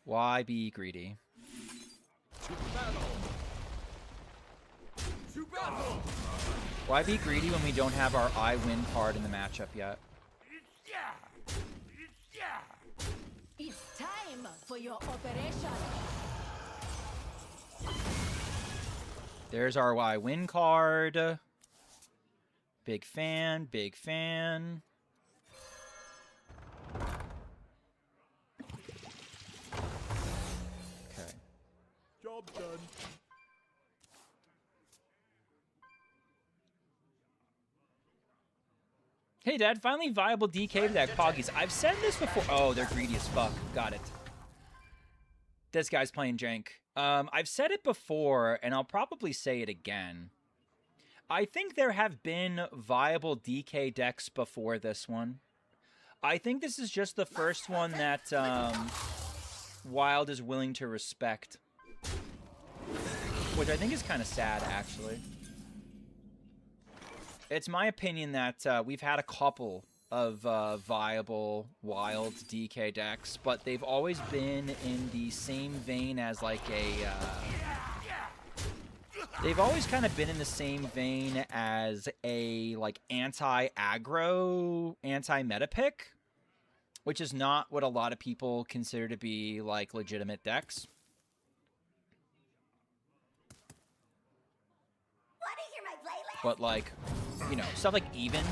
Why be greedy? To battle. To battle. Why be greedy when we don't have our I win card in the matchup yet? It's time for your operation. There's our I win card. Big fan, big fan. Okay. Job done. Hey, Dad, finally viable DK deck Poggies. I've said this before. Oh, they're greedy as fuck. Got it. This guy's playing jank. I've said it before, and I'll probably say it again. I think there have been viable DK decks before this one. I think this is just the first one that Wild is willing to respect. which I think is kind of sad, actually. It's my opinion that we've had a couple of viable wild DK decks, but they've always been in the same vein as like a... they've always kind of been in the same vein as a like anti-aggro, anti-meta pick, which is not what a lot of people consider to be like legitimate decks. But like, you know, stuff like even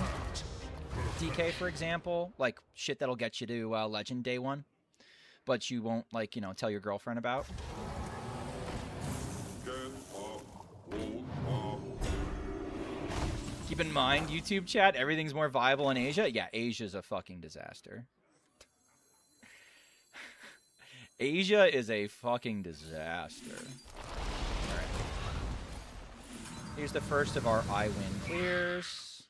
DK, for example, like shit that'll get you to Legend Day 1, but you won't, like, you know, tell your girlfriend about. Keep in mind, YouTube chat, everything's more viable in Asia. Yeah, Asia's a fucking disaster. Asia is a fucking disaster. All right. Here's the first of our I win clears.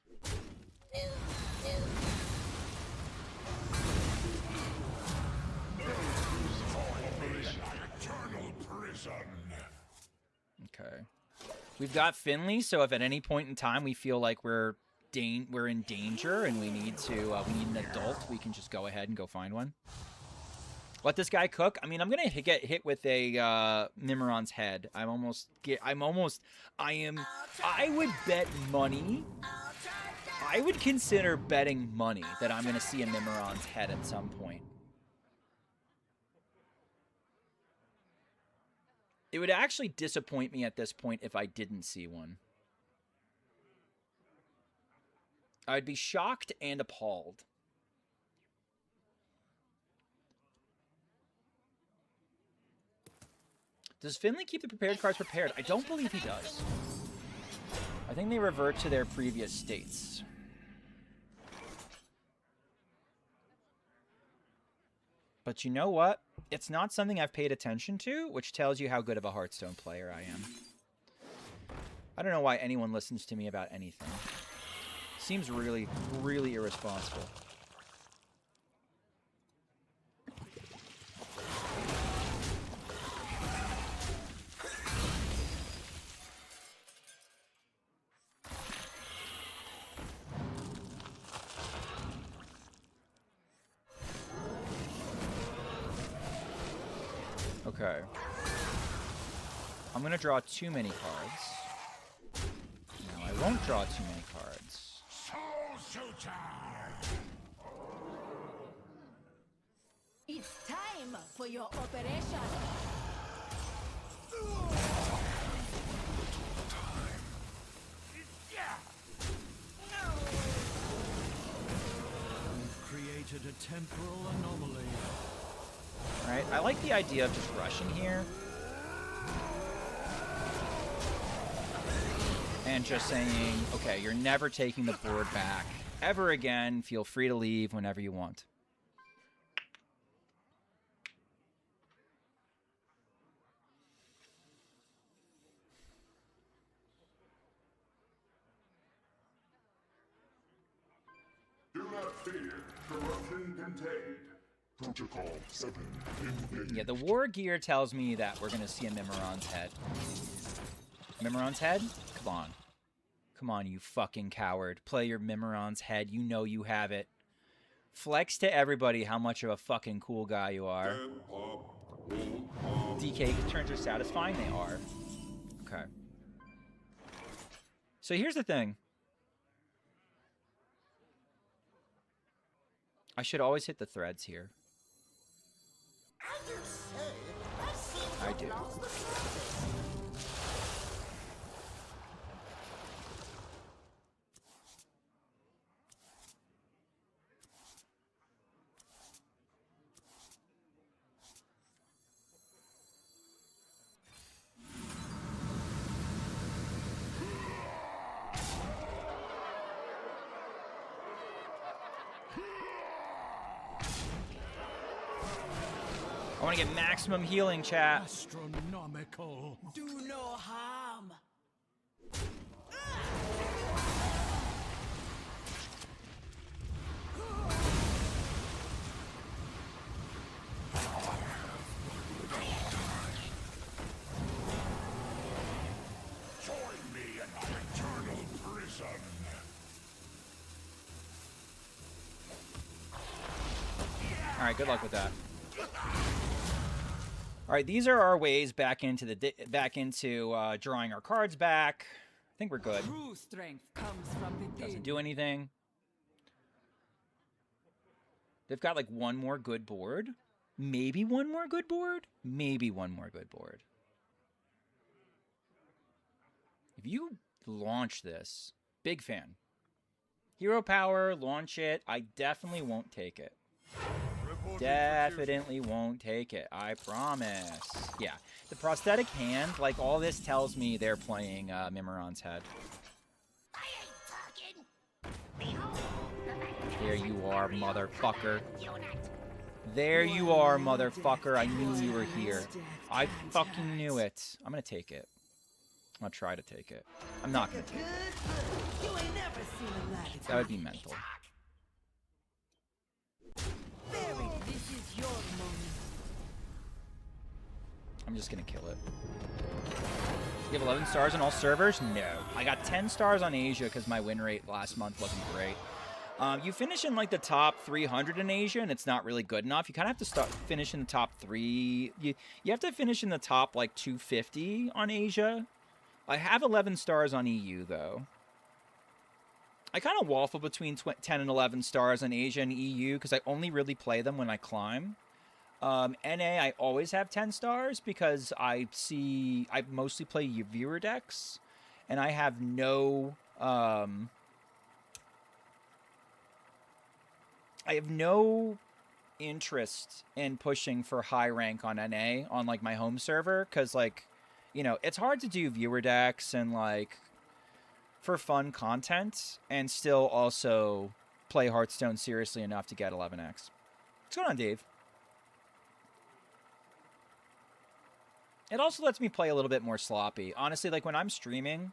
Okay. We've got Finley, so if at any point in time we feel like we're in danger and we need an adult, we can just go ahead and go find one. Let this guy cook. I mean, I'm gonna get hit with a Mimiron's head. I would bet money. I would consider betting money that I'm gonna see a Mimiron's head at some point. It would actually disappoint me at this point if I didn't see one. I'd be shocked and appalled. Does Finley keep the prepared cards prepared? I don't believe he does. I think they revert to their previous states. But you know what? It's not something I've paid attention to, which tells you how good of a Hearthstone player I am. I don't know why anyone listens to me about anything. Seems really, really irresponsible. Okay. I'm going to draw too many cards. No, I won't draw too many cards. It's time for your operation. We've created a temporal anomaly. Right, I like the idea of just rushing here. And just saying, okay, you're never taking the board back ever again. Feel free to leave whenever you want. Do not fear. Corruption contained. Protocol 7 engaged. Yeah, the war gear tells me that we're going to see a Mimiron's head. Mimiron's head? Come on. Come on, you fucking coward. Play your Mimiron's head. You know you have it. Flex to everybody how much of a fucking cool guy you are. DK turns are satisfying? They are. Okay. So here's the thing. I should always hit the threads here. I do. I want to get maximum healing, chat. Astronomical. Do no harm. All right, good luck with that. All right, these are our ways back into drawing our cards back. I think we're good. True strength comes from within. Doesn't do anything. They've got like one more good board. Maybe one more good board. Maybe one more good board. If you launch this, big fan. Hero power, launch it. I definitely won't take it. Definitely won't take it. I promise. Yeah. The prosthetic hand, like all this tells me they're playing Mimiron's Head. I ain't talking. Behold, There you are, motherfucker. There you are, motherfucker. I knew you were here. I fucking knew it. I'm gonna take it. I'll try to take it. I'm not gonna take it. You ain't never seen a light. That would be mental. This is your moment. I'm just gonna kill it. You have 11 stars on all servers? No. I got 10 stars on Asia because my win rate last month wasn't great. You finish in like the top 300 in Asia, and it's not really good enough. You kind of have to finish in the top 3. You have to finish in the top like 250 on Asia. I have 11 stars on EU though. I kind of waffle between 10 and 11 stars on Asia and EU because I only really play them when I climb. NA, I always have 10 stars because I mostly play viewer decks, and I have no interest in pushing for high rank on NA on like my home server because, like, you know, it's hard to do viewer decks and like for fun content and still also play Hearthstone seriously enough to get 11x. What's going on, Dave? It also lets me play a little bit more sloppy. Honestly, like when I'm streaming,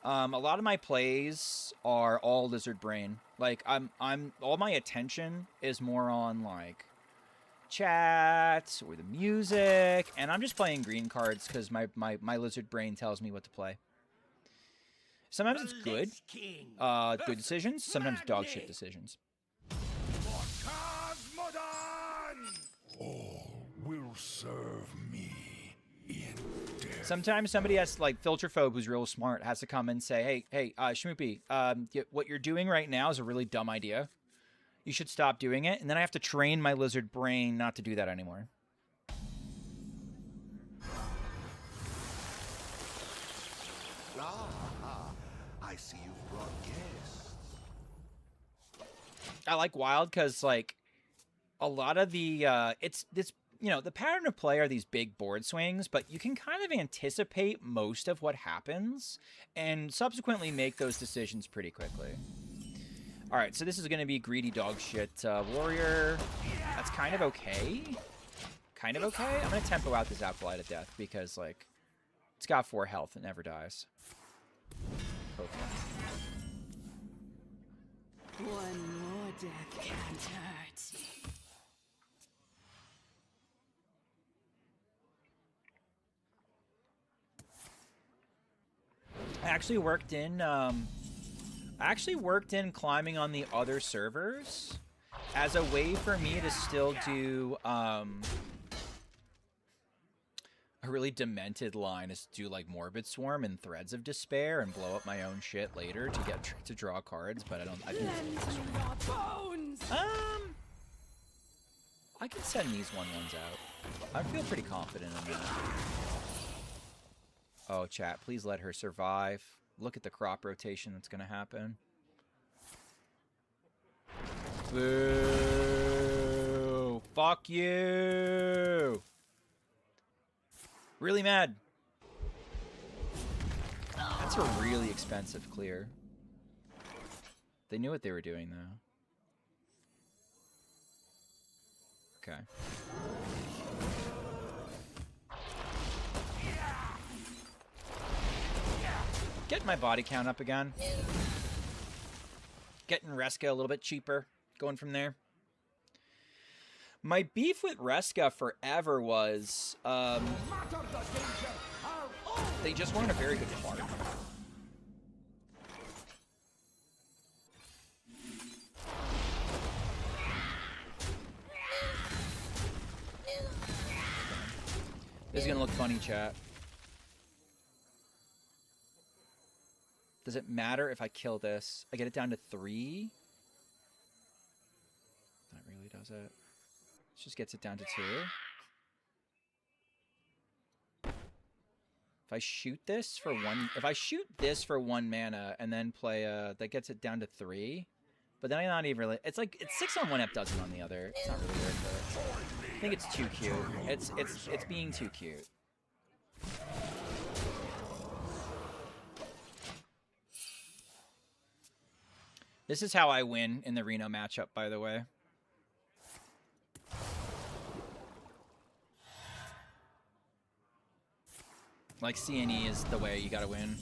a lot of my plays are all lizard brain. Like all my attention is more on like chat or the music, and I'm just playing green cards because my lizard brain tells me what to play. Sometimes it's good, good decisions. Sometimes dog shit decisions. All will serve me in death. Sometimes somebody has, like, Filterphobe, who's real smart, has to come and say, hey, Schmoopy, what you're doing right now is a really dumb idea. You should stop doing it. And then I have to train my lizard brain not to do that anymore. I see you've brought guests. I like Wild because, like, a lot of the, you know, the pattern of play are these big board swings, but you can kind of anticipate most of what happens and subsequently make those decisions pretty quickly. All right, so this is going to be greedy dog shit warrior. That's kind of okay. Kind of okay. I'm going to tempo out this Acolyte of Death because, like, it's got 4 health. It never dies. Hopefully. One more death can't hurt. I actually worked in climbing on the other servers as a way for me to still do a really demented line is to do like Morbid Swarm and Threads of Despair and blow up my own shit later to get to draw cards, but I think I can send these 1/1s out. I feel pretty confident in that. Oh, chat, please let her survive. Look at the crop rotation that's going to happen. Boo! Fuck you! Really mad. That's a really expensive clear. They knew what they were doing, though. Okay. Getting my body count up again. Getting Reska a little bit cheaper. Going from there. My beef with Reska forever was, they just weren't a very good card. This is gonna look funny, chat. Does it matter if I kill this? I get it down to 3? That really does it. This just gets it down to 2. If I shoot this for 1... If I shoot this for 1 mana and then play that gets it down to 3. But then I'm not even really... It's like, it's 6 on one, F doesn't on the other. It's not really worth it. I think it's too cute. It's being too cute. This is how I win in the Reno matchup, by the way. Like, CNE is the way you gotta win.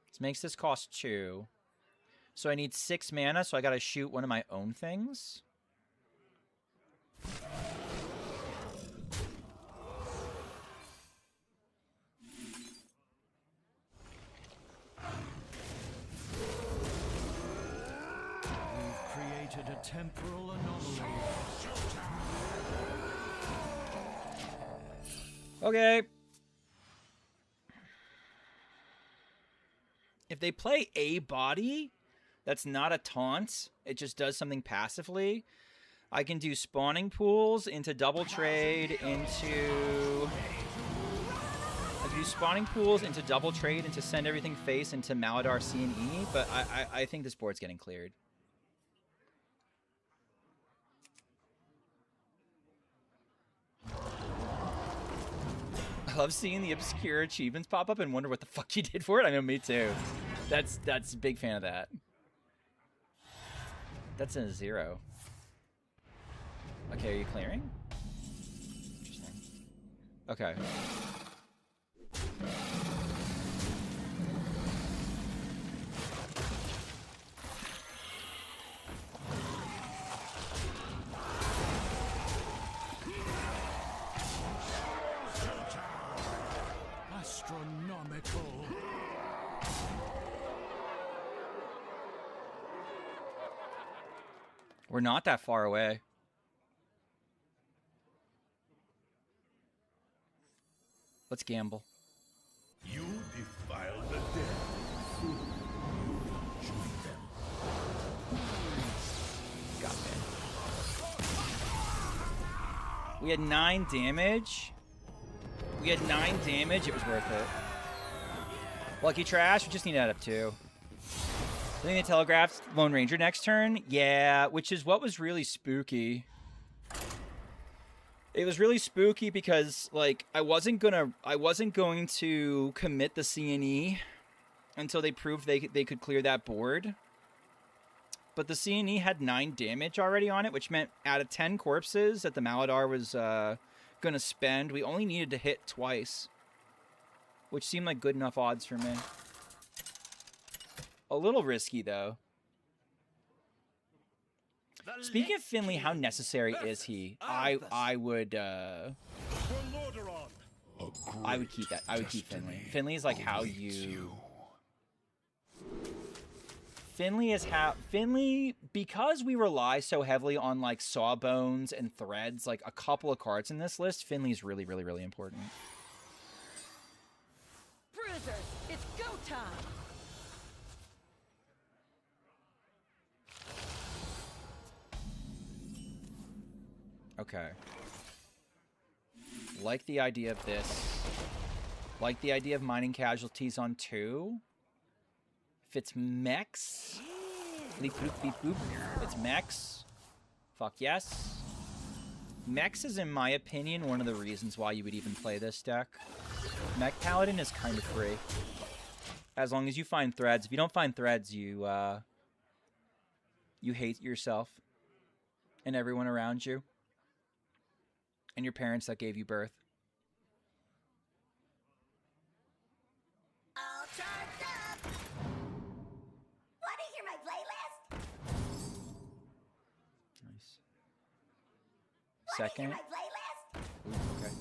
This makes this cost 2. So I need 6 mana, so I gotta shoot one of my own things. A temporal anomaly. Okay. If they play a body that's not a taunt, it just does something passively, I can do spawning pools into double trade into... I can do spawning pools into double trade into send everything face into Maladar CNE, but I think this board's getting cleared. I love seeing the obscure achievements pop up and wonder what the fuck you did for it. I know, me too. That's a big fan of that. That's a 0. Okay, are you clearing? Interesting. Okay. Astronomical. We're not that far away. Let's gamble. You defile the dead. Join them. Got it. We had 9 damage. We had 9 damage. It was worth it. Lucky Trash. We just need to add up 2. I think they telegraphed Lone Ranger next turn. Yeah, which is what was really spooky. It was really spooky because, like, I wasn't going to commit the CNE until they proved they could clear that board. But the CNE had 9 damage already on it, which meant out of 10 corpses that the Maladar was going to spend, we only needed to hit twice, which seemed like good enough odds for me. A little risky, though. Speaking of Finley, how necessary is he? I would keep that. I would keep Finley. Finley is like how you... Finley is how... Finley, because we rely so heavily on, like, Sawbones and Threads, like, a couple of cards in this list, Finley is really, really, really important. Bruisers, it's go time! Okay. Like the idea of this. Like the idea of mining casualties on 2. If it's mechs. Bleep, bloop, beep, boop. If it's mechs. Fuck yes. Mechs is, in my opinion, one of the reasons why you would even play this deck. Mech Paladin is kind of free. As long as you find threads. If you don't find threads, you hate yourself. And everyone around you. And your parents that gave you birth. All charged up. Want to hear my playlist? Nice. Want to hear Second. my playlist? Ooh, okay.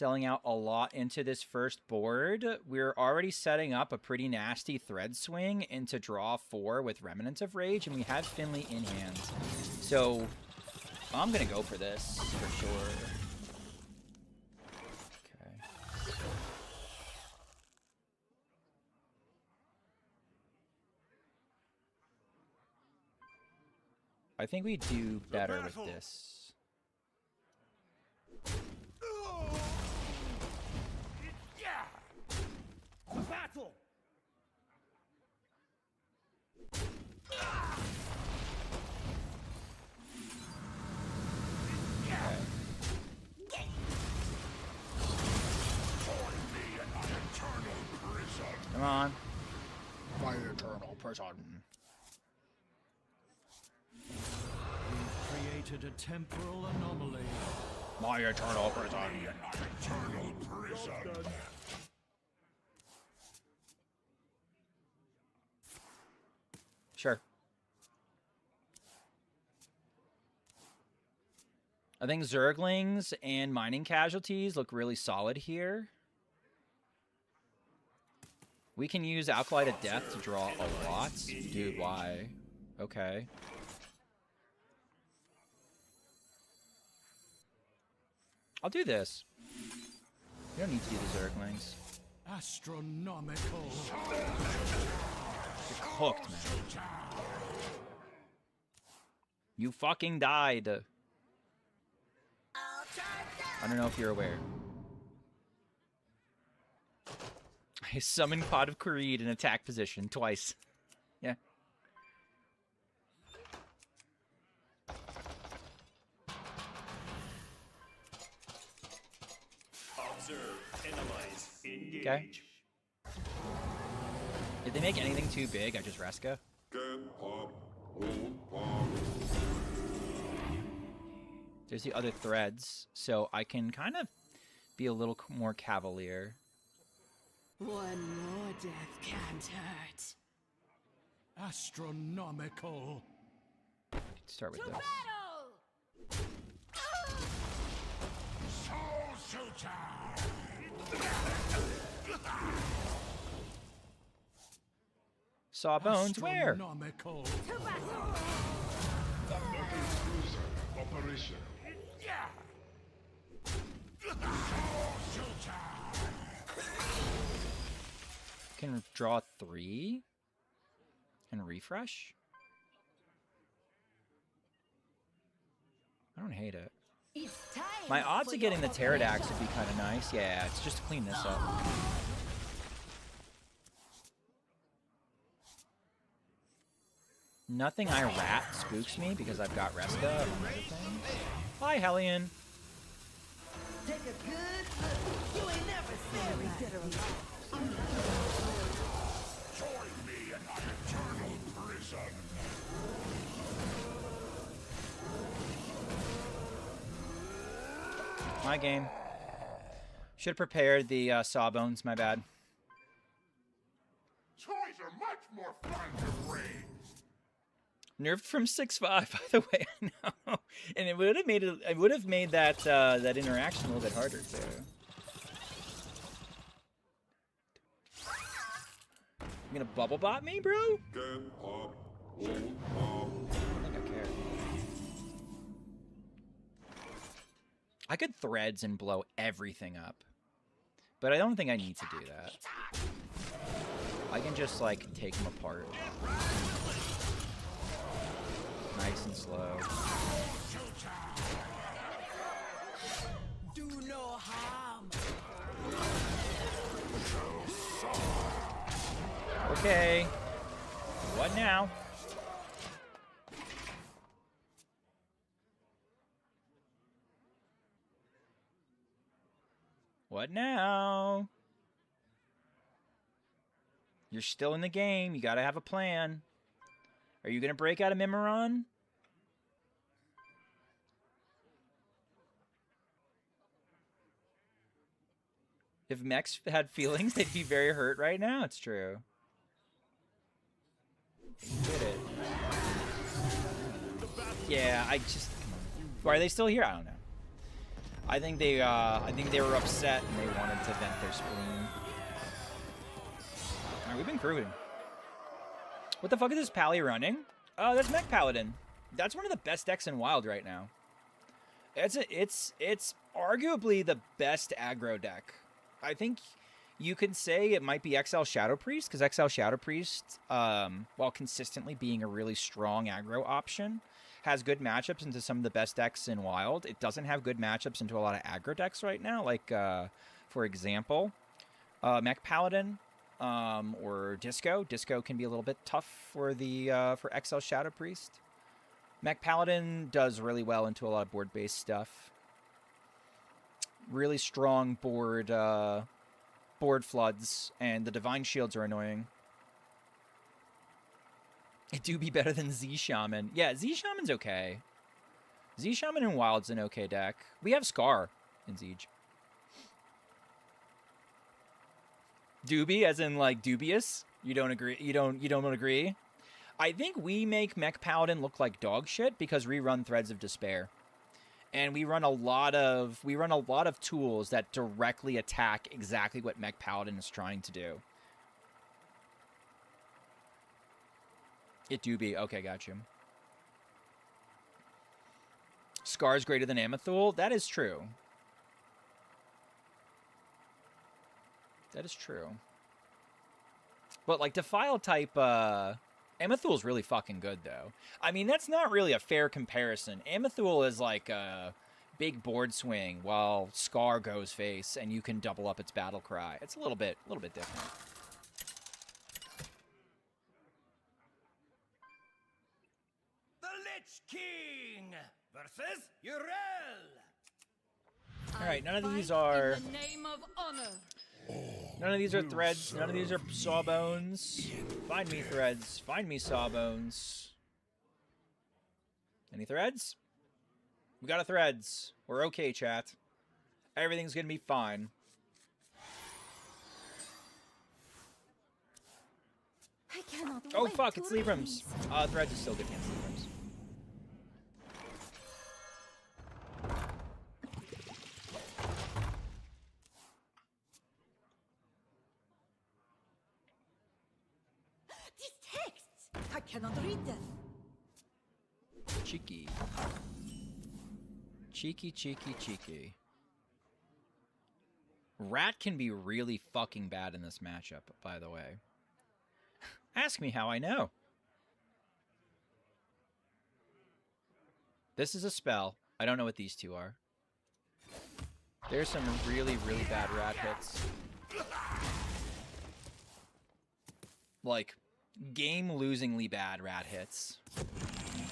selling out a lot into this first board. We're already setting up a pretty nasty thread swing into draw 4 with Remnants of Rage, and we have Finley in hand. So I'm going to go for this for sure. Okay. I think we do better with this. A battle! Come on. My eternal prison. We've created a temporal anomaly. My eternal prison. Eternal prison. Sure. I think Zerglings and mining casualties look really solid here. We can use Alkali to Death to draw a lot. Dude, why? Okay. I'll do this. You don't need to do the Zerglings. Astronomical. You're cooked, man. You fucking died. I don't know if you're aware. I summoned Pot of Creed in attack position twice. Yeah. Observe, analyze, engage. Okay. Did they make anything too big? I just Reska. Get pop. Hold pop. There's the other threads, so I can kind of be a little more cavalier. One more death can't hurt. Astronomical. Start with this. Sawbones, where? Astronomical. Operation. Can draw 3 and refresh. I don't hate it. My odds of getting the Pterodax would be kind of nice. Yeah, it's just to clean this up. Nothing I rat spooks me because I've got Reska and everything. Hi, Hellion. Take a good look. You ain't never seen me dead or alive. Join me in my eternal prison. My game. Should have prepared the Sawbones, my bad. Toys are much more fun to raise. Nerfed from 6.5, by the way. I know, and it would have made it. It would have made that that interaction a little bit harder too. You gonna bubble bot me, bro? Get pop. Hold pop. I think I care. I could threads and blow everything up, but I don't think I need to do that. I can just like take them apart. Nice and slow. Do no harm. Okay. What now? What now? You're still in the game. You gotta have a plan. Are you gonna break out of Mimiron? If Mex had feelings, they'd be very hurt right now. It's true. Did it. Yeah, I just... Come on. Why are they still here? I don't know. I think they were upset and they wanted to vent their spleen. Alright, we've been cruising. What the fuck is this Pally running? Oh, that's Mech Paladin. That's one of the best decks in Wild right now. It's arguably the best aggro deck. I think you could say it might be XL Shadow Priest, because XL Shadow Priest, while consistently being a really strong aggro option, has good matchups into some of the best decks in Wild. It doesn't have good matchups into a lot of aggro decks right now, like, for example, Mech Paladin or Disco. Disco can be a little bit tough for the for XL Shadow Priest. Mech Paladin does really well into a lot of board-based stuff. Really strong board floods, and the Divine Shields are annoying. It do be better than Z Shaman. Yeah, Z Shaman's okay. Z Shaman in Wild's an okay deck. We have Scar in Siege. Doobie, as in like dubious. You don't agree? You don't agree? I think we make Mech Paladin look like dog shit because we run Threads of Despair. And we run a lot of tools that directly attack exactly what Mech Paladin is trying to do. It do be. Okay, got you. Scar's greater than Amathul? That is true. That is true. But like Defile type, Amathul's really fucking good though. I mean, that's not really a fair comparison. Amathul is like a big board swing while Scar goes face and you can double up its battle cry. It's a little bit different. The Lich King versus Uriel. All right, none of these are. In the name of honor. None of these are Threads. None of these are Sawbones. Find me Threads. Find me Sawbones. Any Threads? We got a Threads. We're okay, chat. Everything's gonna be fine. I cannot Oh wait fuck, to it's read Librams. these. Threads is still good against Librams. These texts! I cannot read them. Cheeky. Cheeky, cheeky, cheeky. Rat can be really fucking bad in this matchup, by the way. Ask me how I know. This is a spell. I don't know what these two are. There's some really, really bad rat hits. Like, game-losingly bad rat hits.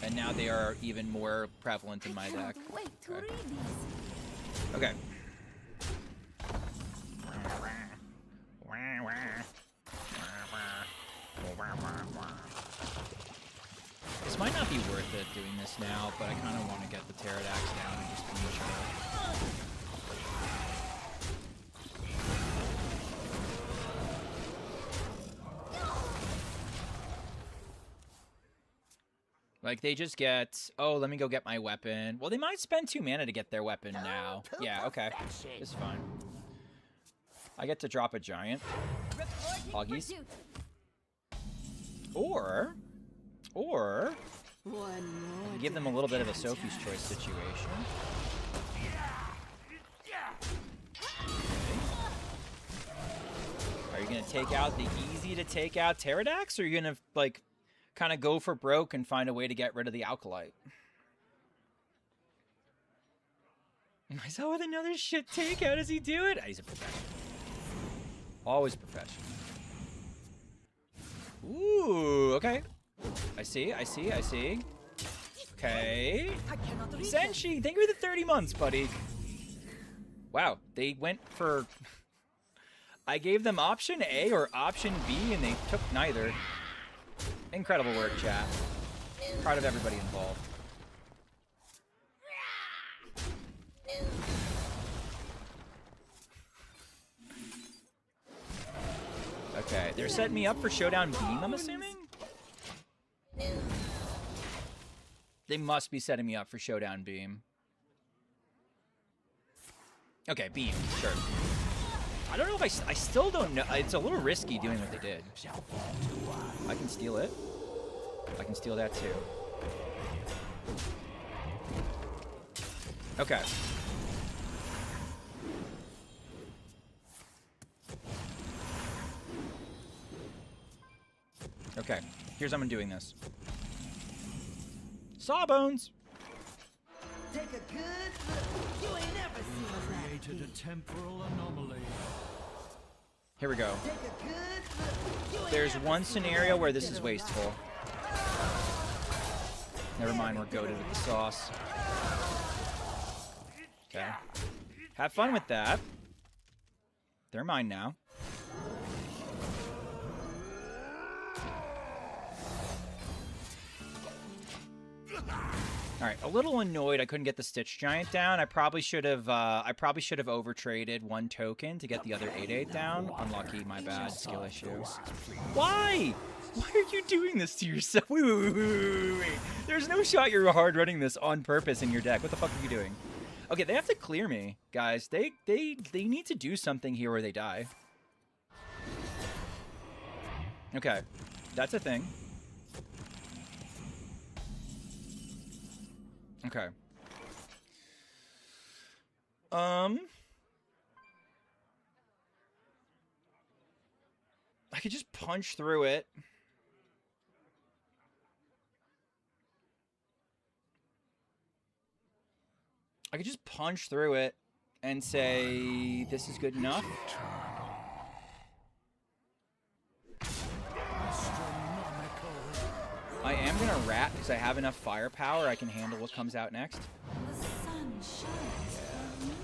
And now they are even more prevalent in my I deck. cannot wait to Okay. read these. Okay. This might not be worth it doing this now, but I kind of want to get the Pterodax down and just finish it up. Like, they just get, oh, let me go get my weapon. Well, they might spend 2 mana to get their weapon now. Yeah, okay. It's fine. I get to drop a giant. Hoggies. Or, One I more. can give them a little bit of a Sophie's Choice situation. Are you going to take out the easy-to-take-out Pterodax, or are you going to, like, kind of go for broke and find a way to get rid of the Alkalite? Myself with another shit take. How does he do it? He's a professional. Always professional. Ooh, okay. I see. Okay. I cannot read them. Senshi, thank you for the 30 months, buddy. Wow, they went for... I gave them option A or option B, and they took neither. Incredible work, chat. Proud of everybody involved. Okay, they're setting me up for Showdown Beam, I'm assuming? They must be setting me up for Showdown Beam. Okay, beam. Sure. I don't know if I still don't know. It's a little risky doing what they did. I can steal it. I can steal that too. Okay. Okay. Here's how I'm doing this. Sawbones! Take a good look. You ain't never seen a Created a temporal anomaly. Here we go. Take a good look. You ain't There's never one seen a scenario where this dead is or wasteful. Never mind, we're goated with the sauce. Okay. Have fun with that. They're mine now. All right, a little annoyed I couldn't get the Stitch Giant down. I probably should have overtraded one token to get the other 8/8 down. Unlucky, my bad, skill issue. Why? Why are you doing this to yourself? Wait. There's no shot you're hard running this on purpose in your deck. What the fuck are you doing? Okay, they have to clear me, guys. They need to do something here or they die. Okay, that's a thing. Okay. I could just punch through it. I could just punch through it and say this is good enough. I am gonna rat because I have enough firepower. I can handle what comes out next. The sun shines for me.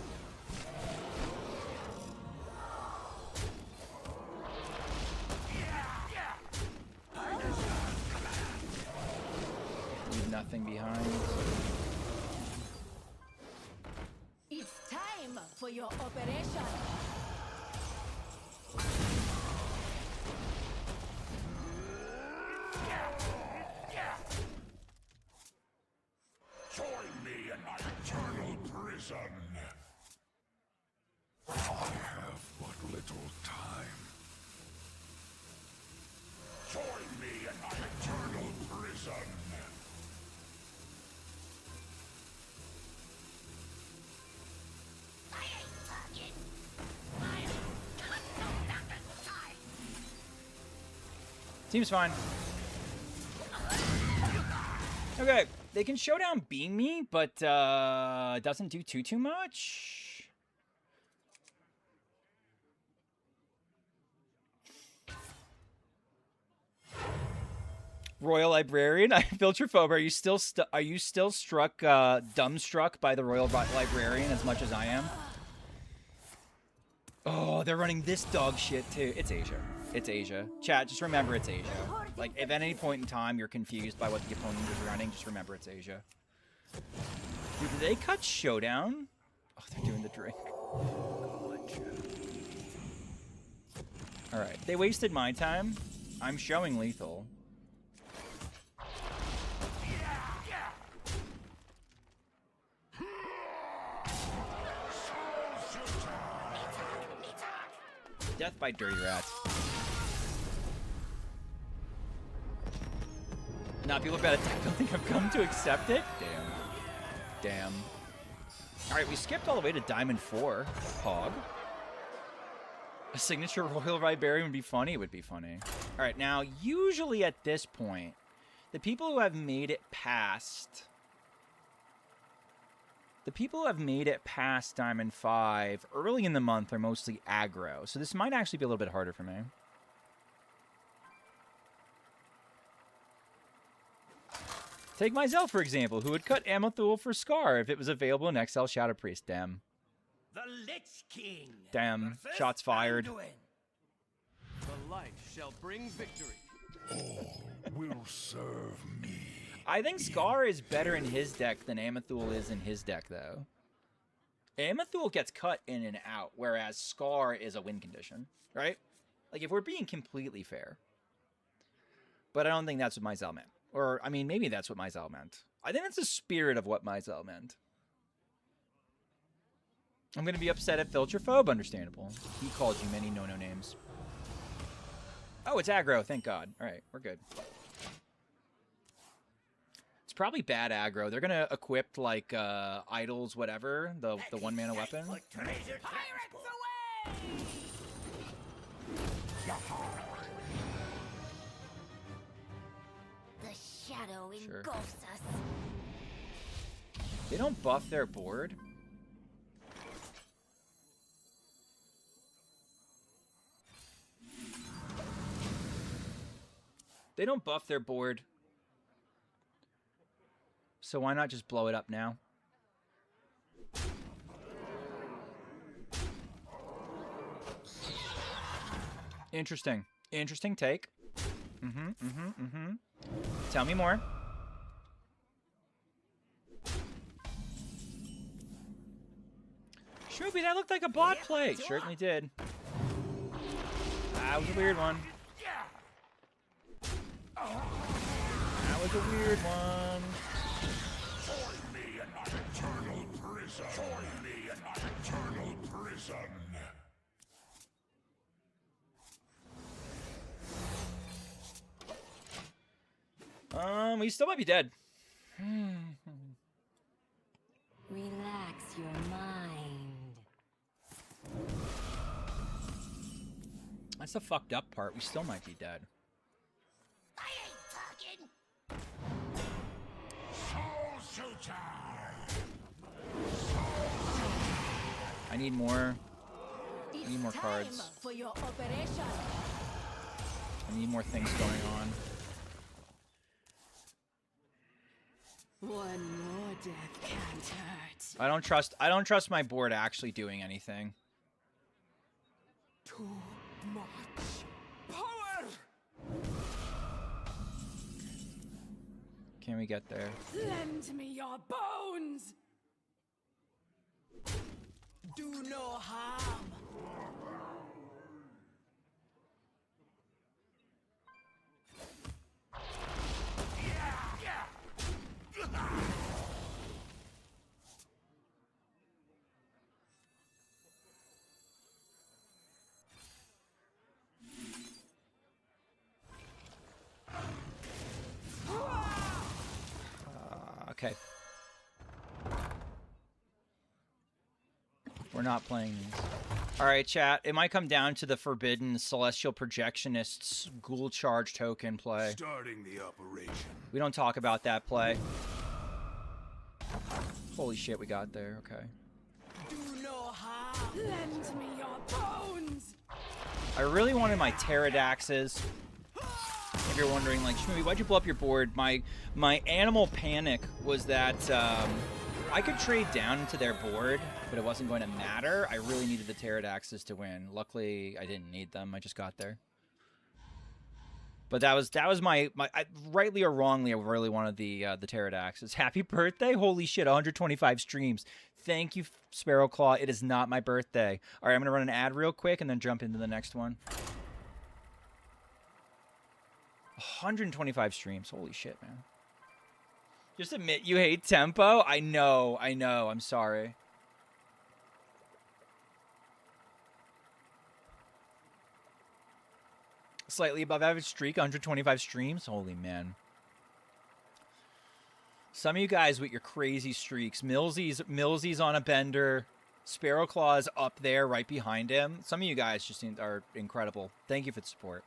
Leave nothing behind. It's time for your operation. Join me in my eternal prison. I have but little time. Join me in my eternal prison. I ain't talking. I'm no nothing time. Seems fine. Okay, they can showdown beam me, but it doesn't do too much. Royal Librarian, I Filterphobe. Are you still struck dumbstruck by the Royal Librarian as much as I am? Oh, they're running this dog shit too. It's Asia. It's Asia. Chat, just remember it's Asia. Like, if at any point in time you're confused by what the opponent is running, just remember it's Asia. Dude, did they cut Showdown? Oh, they're doing the drink. Alright, they wasted my time. I'm showing lethal. Death by dirty rats. Now people bet I don't think I've come to accept it. Damn. Alright, we skipped all the way to Diamond 4. Hog. A signature Royal Librarian would be funny? It would be funny. Alright, now, usually at this point, the people who have made it past... The people who have made it past Diamond 5 early in the month are mostly aggro, so this might actually be a little bit harder for me. Take myself, for example, who would cut Amathul for Scar if it was available in XL Shadow Priest. Damn. The Lich King. Damn. The Shots first fired. Anduin. The light shall bring victory. All will serve me. I think Scar is better in his deck than Amathul is in his deck, though. Amathul gets cut in and out, whereas Scar is a win condition, right? Like, if we're being completely fair. But I don't think that's what Mizell meant. Or, I mean, maybe that's what Mizell meant. I think that's the spirit of what Mizell meant. I'm gonna be upset at Filterphobe. Understandable. He called you many no names. Oh, it's aggro. Thank God. All right, we're good. It's probably bad aggro. They're gonna equip like idols, whatever, the 1-mana weapon. The shadow engulfs us. They don't buff their board. They don't buff their board. So why not just blow it up now? Interesting. Interesting take. Tell me more. Schmoopy, that looked like a bot play. Certainly did. That was a weird one. That was a weird one. Join me in my eternal prison. Join me in my eternal prison. We still might be dead. Relax your mind. That's the fucked up part. We still might be dead. I ain't talking. Soul Suture. I need more. I need more cards. For your operation. I need more things going on. One more death can't hurt. I don't trust my board actually doing anything. Too much power. Can we get there? Lend me your bones. Do no harm. Okay. We're not playing these. Alright, chat. It might come down to the Forbidden Celestial Projectionists Ghoul Charge token play. Starting the operation. We don't talk about that play. Holy shit, we got there. Okay. Do no harm. Lend me your bones. I really wanted my Pterodaxes. If you're wondering, like, Shmoopy, why'd you blow up your board? My animal panic was that I could trade down into their board, but it wasn't going to matter. I really needed the Pterodaxes to win. Luckily, I didn't need them. I just got there. But that was my rightly or wrongly, I really wanted the Pterodaxes. Happy birthday! Holy shit, 125 streams. Thank you, Sparrowclaw. It is not my birthday. All right, I'm gonna run an ad real quick and then jump into the next one. 125 streams. Holy shit, man. Just admit you hate tempo. I know. I'm sorry. Slightly above average streak, 125 streams. Holy man. Some of you guys with your crazy streaks. Millsy's on a bender. Sparrowclaw's up there right behind him. Some of you guys just are incredible. Thank you for the support.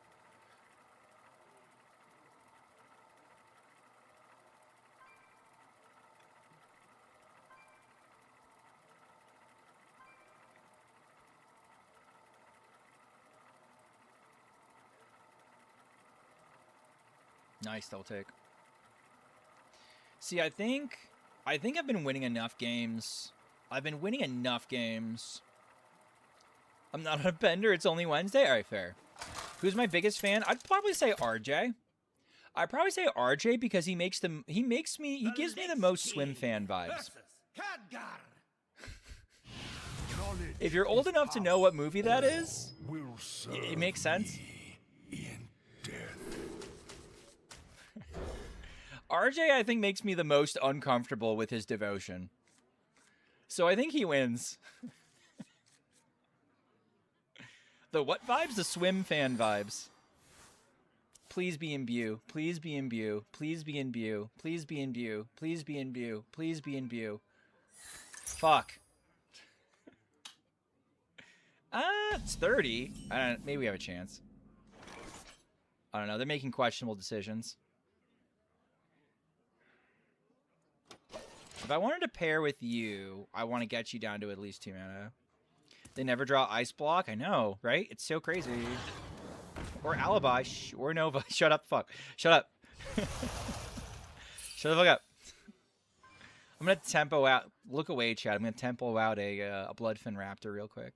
Nice, they'll take. See, I think I've been winning enough games. I'm not on a bender. It's only Wednesday. All right, fair. Who's my biggest fan? I'd probably say RJ. I'd probably say RJ because he gives me the most swim fan vibes. If you're old enough to know what movie that is, it makes sense. RJ, I think, makes me the most uncomfortable with his devotion. So I think he wins. The what vibes? The swim fan vibes. Please be imbue. Please be imbue. Please be imbue. Please be imbue. Please be imbue. Please be imbue. Fuck. It's 30. Maybe we have a chance. I don't know. They're making questionable decisions. If I wanted to pair with you, I want to get you down to at least 2 mana. They never draw Ice Block. I know, right? It's so crazy. Or Alibi. Or Nova. Shut up, fuck. Shut up. Shut the fuck up. I'm going to tempo out. Look away, Chad. I'm going to tempo out a Bloodfin Raptor real quick.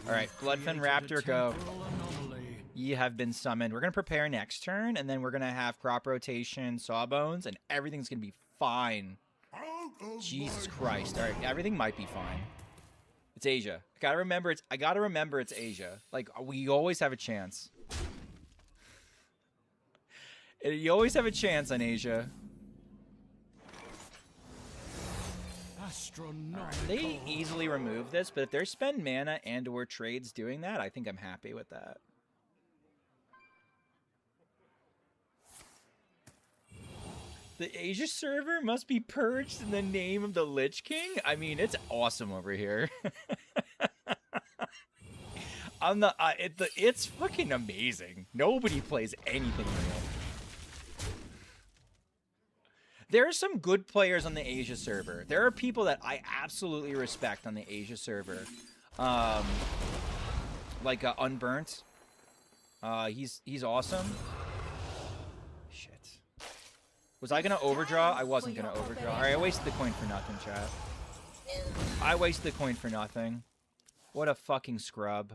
Alright, Bloodfin Raptor, go. Ye have been summoned. We're going to prepare next turn, and then we're going to have crop rotation, Sawbones, and everything's going to be fine. Jesus Christ. Alright, everything might be fine. It's Asia. I gotta remember it's Asia. Like, we always have a chance. You always have a chance on Asia. They easily remove this, but if they spend mana and or trades doing that, I think I'm happy with that. The Asia server must be purged in the name of the Lich King? I mean, it's awesome over here. It's fucking amazing. Nobody plays anything real. There are some good players on the Asia server. There are people that I absolutely respect on the Asia server. Like Unburnt. He's awesome. Shit. Was I gonna overdraw? I wasn't gonna overdraw. Alright, I wasted the coin for nothing, chat. I wasted the coin for nothing. What a fucking scrub.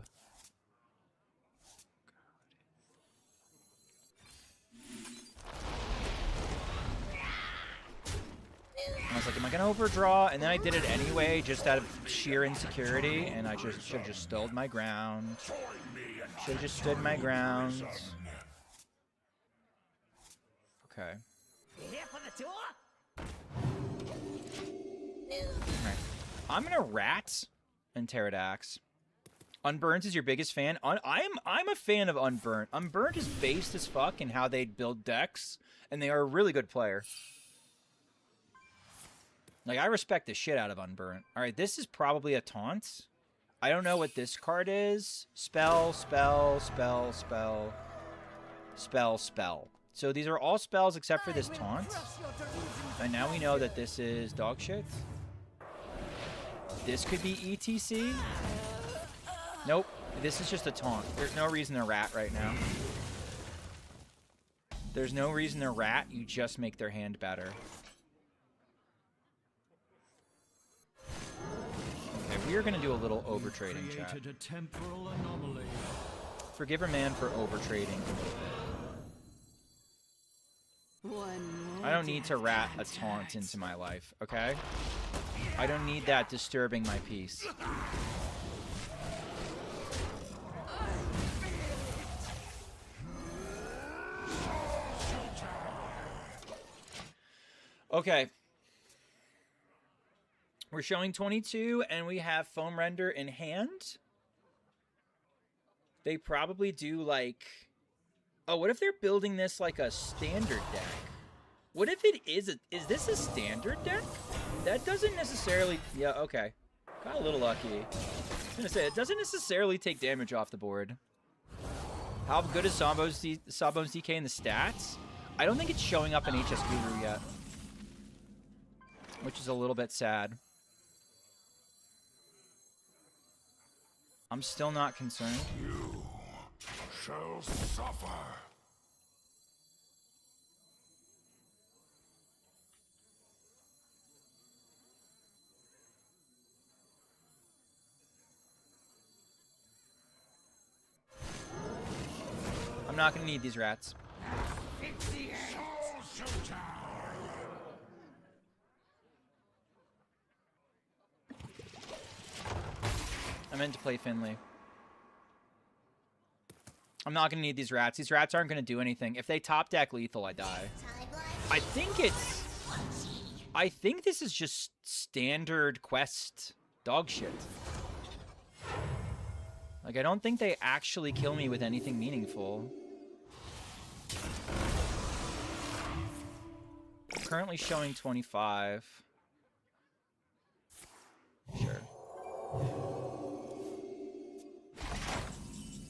I was like, am I going to overdraw? And then I did it anyway, just out of sheer insecurity, and I just should have just stood my ground. Should have just stood my ground. Okay. Alright. I'm going to rat and Pterodax. Unburnt is your biggest fan? I'm a fan of Unburnt. Unburnt is based as fuck in how they build decks, and they are a really good player. Like, I respect the shit out of Unburnt. Alright, this is probably a taunt. I don't know what this card is. Spell, spell, spell, spell. Spell, spell. So these are all spells except for this taunt. And now we know that this is dog shit. This could be ETC. Nope. This is just a taunt. There's no reason to rat right now. There's no reason to rat. You just make their hand better. Okay, we are going to do a little overtrading, chat. A temporal anomaly. Forgive a man for overtrading. I don't need to rat a taunt into my life, okay? I don't need that disturbing my peace. Okay. We're showing 22, and we have Foam Render in hand. They probably do, like... Oh, what if they're building this like a standard deck? What if it is... Is this a standard deck? That doesn't necessarily... Yeah, okay. Got a little lucky. I was gonna say, it doesn't necessarily take damage off the board. How good is Sawbones DK in the stats? I don't think it's showing up in HS Guru yet. Which is a little bit sad. I'm still not concerned. You shall suffer. I'm not going to need these rats. I meant to play Finley. I'm not going to need these rats. These rats aren't going to do anything. If they top deck lethal, I die. I think it's... I think this is just standard quest dog shit. Like, I don't think they actually kill me with anything meaningful. Currently showing 25. Sure.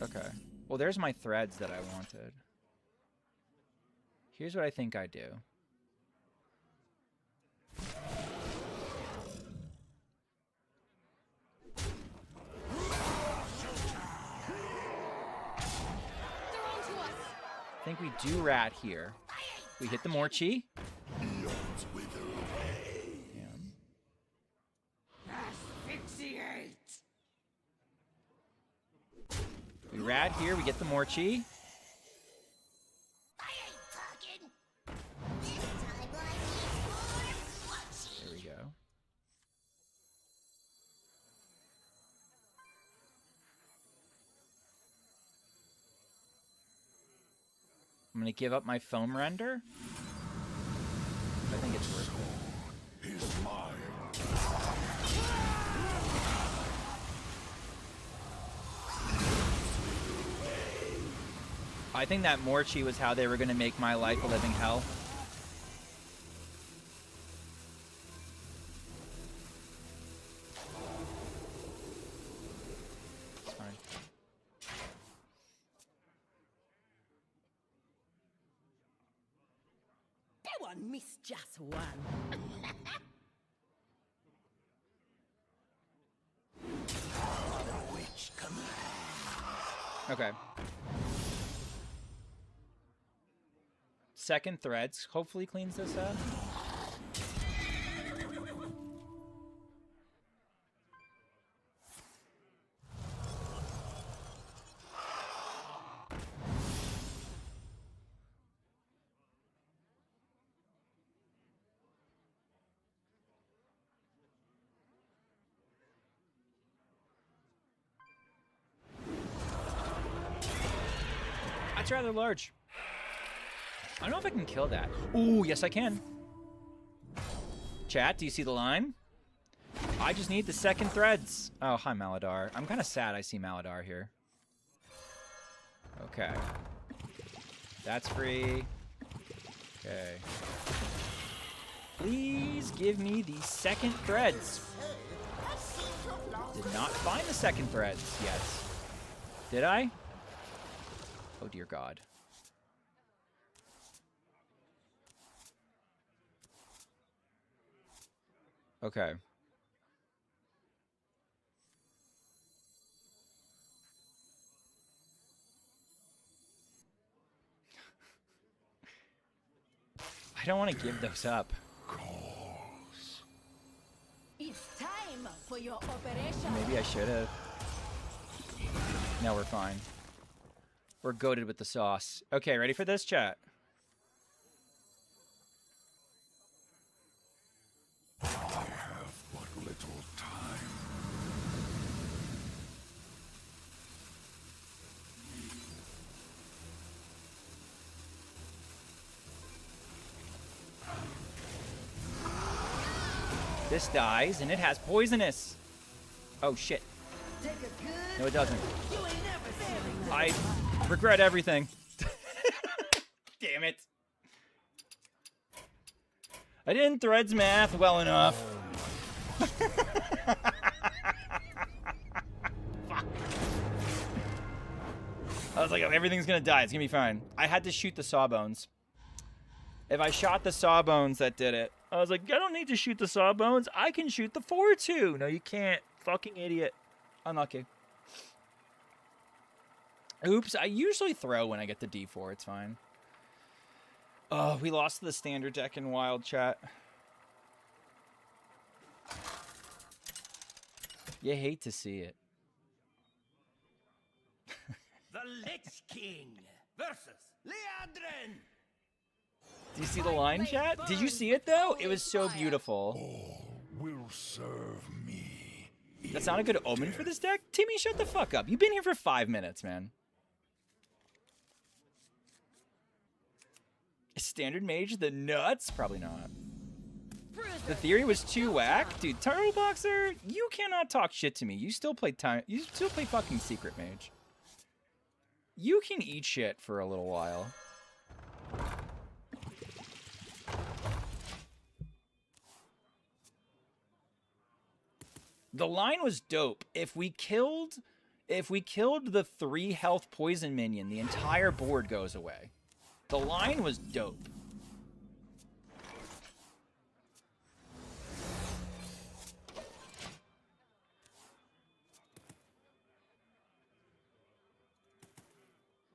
Okay. Well, there's my threads that I wanted. Here's what I think I do. I think we do rat here. We hit the Morchi. Asphyxiate. We rat here, we get the Morchi. I ain't talking. This time I need more watching. There we go. I'm gonna give up my foam render. I think it's worth it. Is mine. I think that Morchi was how they were gonna make my life a living hell. It's fine. That one missed just one. Okay. Second threads hopefully cleans this up. That's rather large. I don't know if I can kill that. Ooh, yes I can. Chat, do you see the line? I just need the second threads. Oh, hi Maladar. I'm kind of sad I see Maladar here. Okay. That's free. Okay. Please give me the second threads. Did not find the second threads yet. Did I? Oh dear God. Okay. I don't want to give those up. It's time for your operation. Maybe I should have. No, we're fine. We're goated with the sauce. Okay, ready for this, chat? I have but little time. This dies, and it has poisonous. Oh, shit. Take a good No, it doesn't. You ain't never seen I regret everything. Damn it. I didn't threads math well enough. Fuck. I was like, oh, everything's gonna die. It's gonna be fine. I had to shoot the sawbones. If I shot the sawbones, that did it. I was like, I don't need to shoot the sawbones. I can shoot the 4-2. No, you can't. Fucking idiot. Unlucky. Oops, I usually throw when I get the D4. It's fine. Oh, we lost the standard deck in Wild, chat. You hate to see it. The Lich King versus Leandrin. Do you see the line, chat? Did you see it, though? It was so beautiful. All will serve me. That's not a good omen for this deck? Timmy, shut the fuck up. You've been here for 5 minutes, man. Is Standard Mage the nuts? Probably not. Bruce The theory was too whack, dude. Turtle Boxer, you cannot talk shit to me. You still play You still play fucking Secret Mage. You can eat shit for a little while. The line was dope. If we killed the 3 health poison minion, the entire board goes away. The line was dope.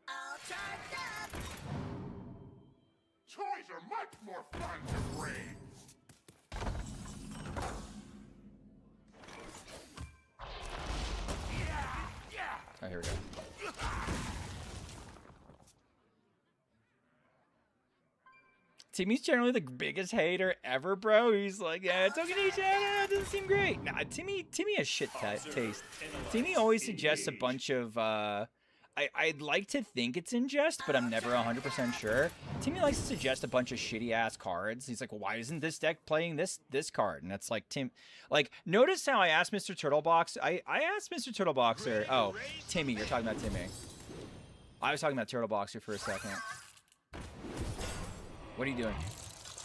All charged up. Toys are much more fun to bring. Oh, here we go. Timmy's generally the biggest hater ever, bro. He's like, yeah, Tokenisha, it doesn't seem great. Nah, Timmy has shit taste. Timmy always suggests a bunch of, I'd like to think it's in jest, but I'm never 100% sure. Timmy likes to suggest a bunch of shitty-ass cards. He's like, well, why isn't this deck playing this card? And that's like, notice how I asked Mr. Turtlebox. I asked Mr. Turtleboxer. Oh, Timmy, you're talking about Timmy. I was talking about Turtleboxer for a second. What are you doing?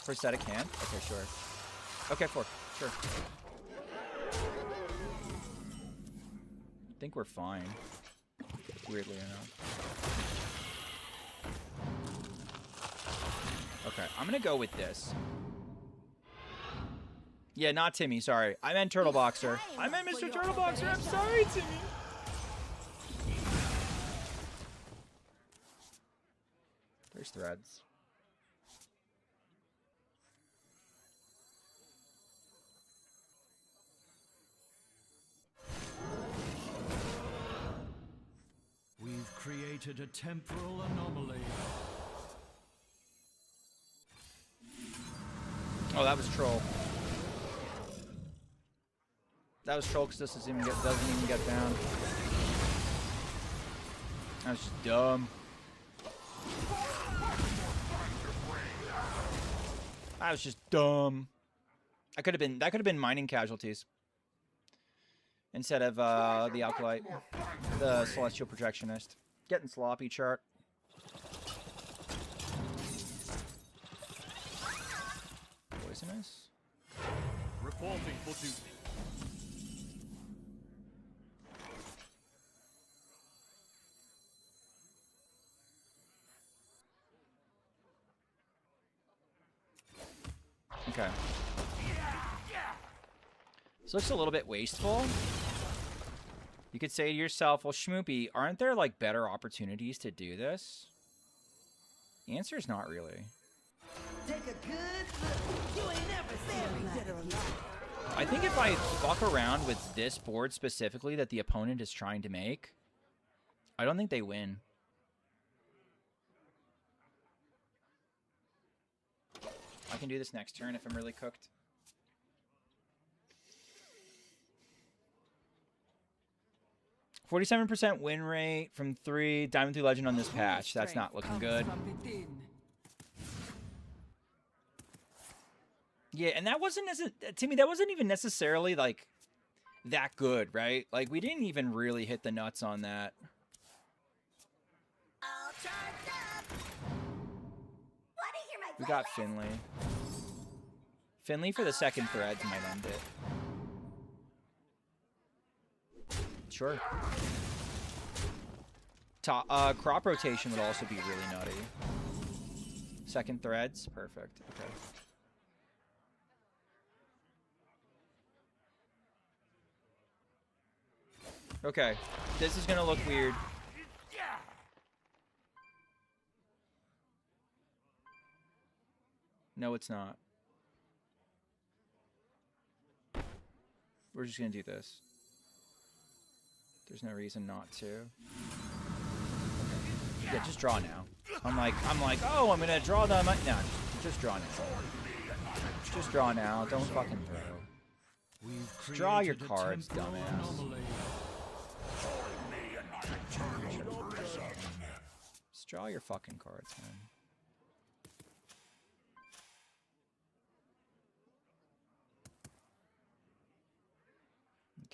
First set of can? Okay, sure. Okay, 4. Sure. I think we're fine. Weirdly enough. Okay, I'm gonna go with this. Yeah, not Timmy, sorry. I meant Turtleboxer. I meant Mr. Turtleboxer. I'm sorry, Timmy. There's threads. We've created a temporal anomaly. Oh, that was troll. That was troll because this doesn't even get down. That was just dumb. That was just dumb. That could have been mining casualties instead of the Alkalite, the Celestial Projectionist. Getting sloppy, chart. Poisonous. Reporting for duty. Okay. This looks a little bit wasteful. You could say to yourself, well, Schmoopy, aren't there, like, better opportunities to do this? The answer is not really. Take a good look. You ain't never seen a dead or alive. I think if I fuck around with this board specifically that the opponent is trying to make, I don't think they win. I can do this next turn if I'm really cooked. 47% win rate from 3 Diamond 3 Legend on this patch. That's not looking good. Yeah, and that wasn't Timmy, that wasn't even necessarily like that good, right? Like we didn't even really hit the nuts on that. All charged up. Wanna hear my We got playlist? Finley. Finley for the second threads might end it. Sure. Crop rotation would also be really nutty. Second threads, perfect. Okay. Okay, this is gonna look weird. No, it's not. We're just gonna do this. There's no reason not to. Yeah, just draw now. I'm like, oh, I'm gonna draw them. No, just draw now. Just draw now. Don't fucking throw. Just draw your cards, dumbass. Just draw your fucking cards, man.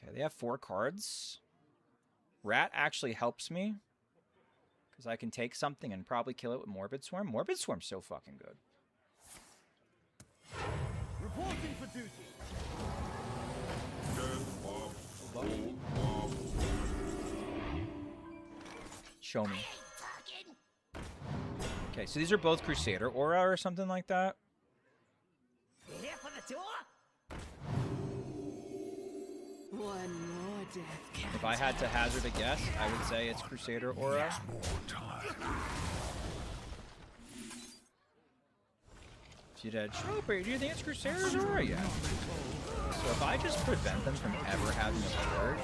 Okay, they have 4 cards. Rat actually helps me. Because I can take something and probably kill it with Morbid Swarm. Morbid Swarm's so fucking good. Reporting for duty. Show me. Okay, so these are both Crusader Aura or something like that. Here for the tour? One more death count. If I had to hazard a guess, I would say it's Crusader Aura. She did. Schmoopy, do you think it's Crusader's Aura yet? So if I just prevent them from ever having a board,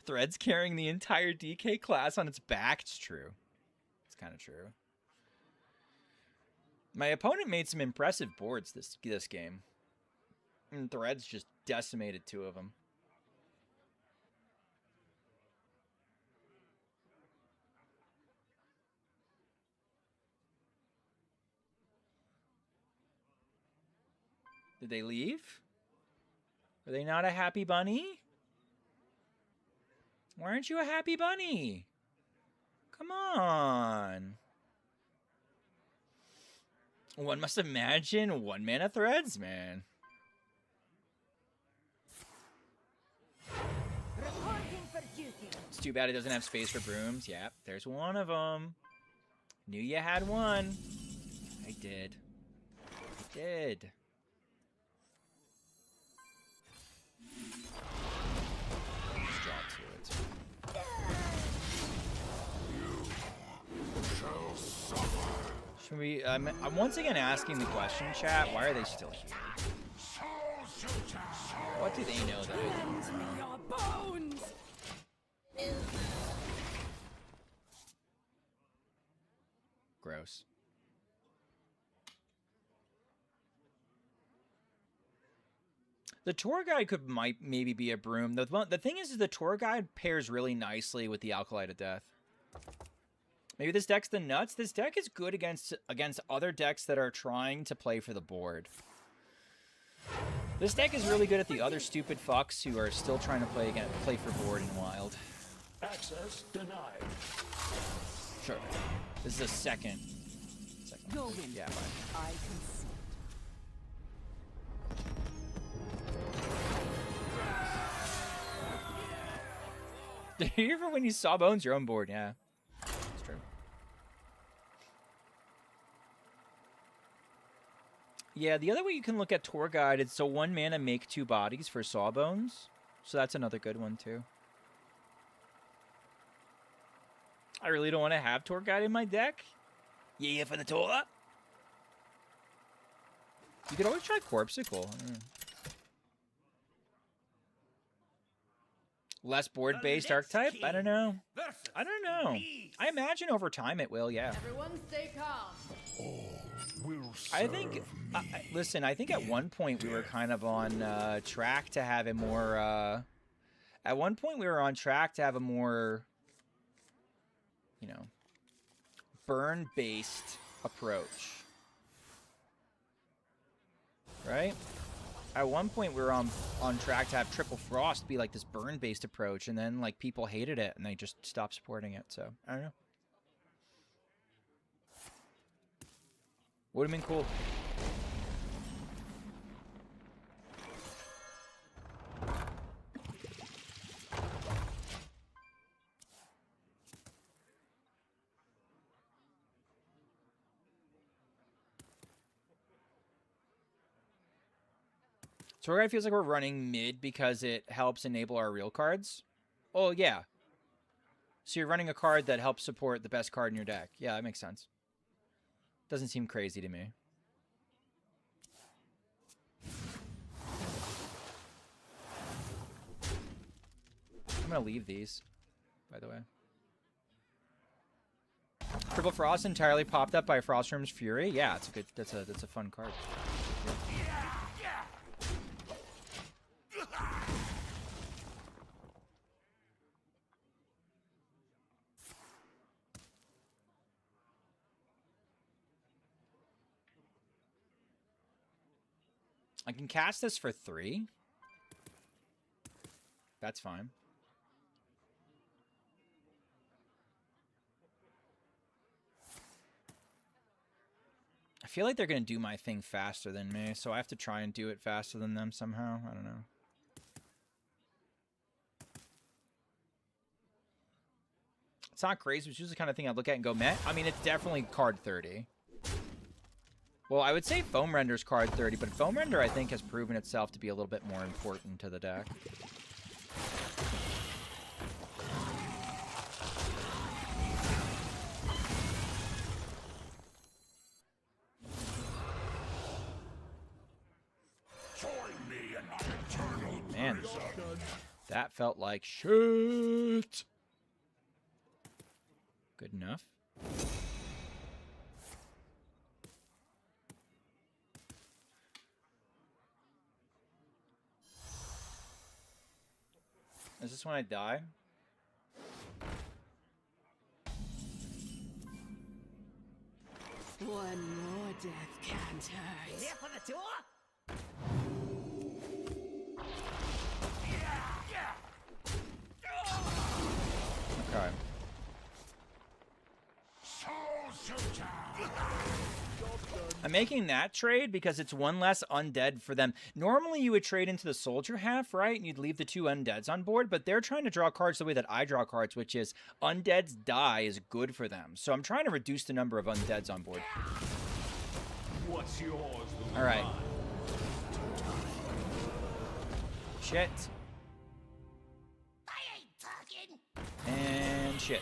Thread's carrying the entire DK class on its back. It's true. It's kind of true. My opponent made some impressive boards this game. And Thread's just decimated 2 of them. Did they leave? Are they not a happy bunny? Why aren't you a happy bunny? Come on. One must imagine 1 mana Threads, man. It's too bad it doesn't have space for brooms. Yep, there's one of them. Knew you had one. I did. I did. Let's draw 2. It's fine. Should we? I'm once again asking the question, chat. Why are they still here? What do they know that I don't Lend me know? your bones! Gross. The tour guide might maybe be a broom. The thing is the tour guide pairs really nicely with the Alkali of Death. Maybe this deck's the nuts. This deck is good against other decks that are trying to play for the board. This deck is really good at the other stupid fucks who are still trying to play for board in Wild. Access denied. Sure. This is a second. Go in. Yeah, bye. I consent. Did you ever when you saw Bones, you're on board? Yeah. That's true. Yeah, the other way you can look at Tour Guide is so 1 mana make 2 bodies for Sawbones. So that's another good one too. I really don't want to have Tour Guide in my deck. Yeah, for the tour. You could always try Corpsicle. Less board-based archetype? I don't know. I don't know. I imagine over time it will, yeah. Everyone stay calm. I think, listen, I think at one point we were kind of on track to have a more, at one point we were on track to have a more, you know, burn-based approach. Right? At one point we were on track to have Triple Frost be like this burn-based approach, and then like people hated it and they just stopped supporting it, so I don't know. Would have been cool. Tour Guide feels like we're running mid because it helps enable our real cards. Oh, yeah. So you're running a card that helps support the best card in your deck. Yeah, that makes sense. Doesn't seem crazy to me. I'm gonna leave these, by the way. Triple Frost entirely popped up by Frostworm's Fury. Yeah, it's a good. That's a fun card. I can cast this for 3. That's fine. I feel like they're going to do my thing faster than me, so I have to try and do it faster than them somehow. I don't know. It's not crazy. It's just the kind of thing I look at and go, meh. I mean, it's definitely card 30. Well, I would say Foam Render's card 30, but Foam Render, I think, has proven itself to be a little bit more important to the deck. Man, that felt like shit. Good enough. Is this when I die? One more death can't hurt. Here for the tour? Okay. I'm making that trade because it's one less undead for them. Normally you would trade into the soldier half, right? And you'd leave the 2 undeads on board, but they're trying to draw cards the way that I draw cards, which is undeads die is good for them. So I'm trying to reduce the number of undeads on board. What's yours? All right. Shit. I ain't talking. And shit.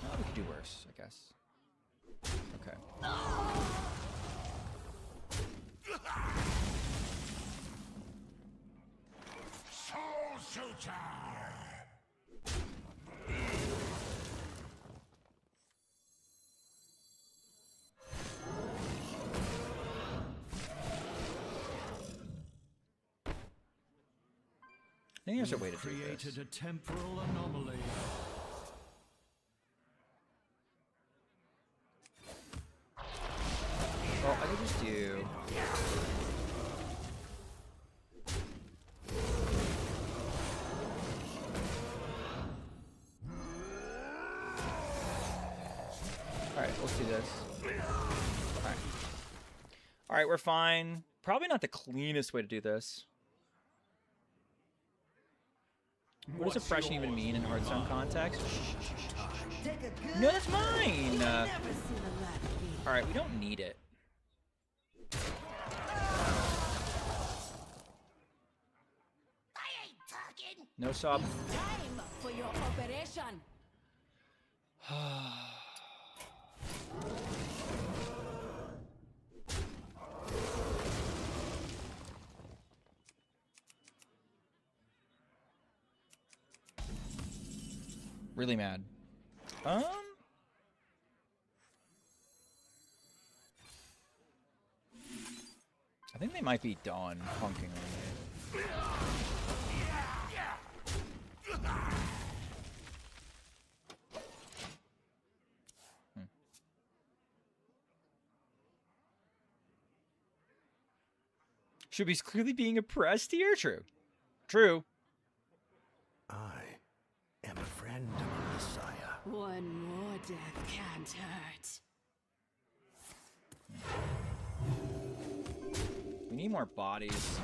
Well, we could do worse, I guess. Okay. Soul Suitor! I think there's a way to do Created this. a temporal anomaly. Well, I could just do... Alright, let's do this. Alright. Alright, we're fine. Probably not the cleanest way to do this. What does oppression even mean in Hearthstone context? Take a good No, that's mine! You ain't never seen a lot of me. Alright, we don't need it. I ain't talking. No sob. Time for your operation. Really mad. I think they might be done punking on me. Should be clearly being oppressed here? True. True. I am a friend of the Messiah. One more death can't hurt. We need more bodies.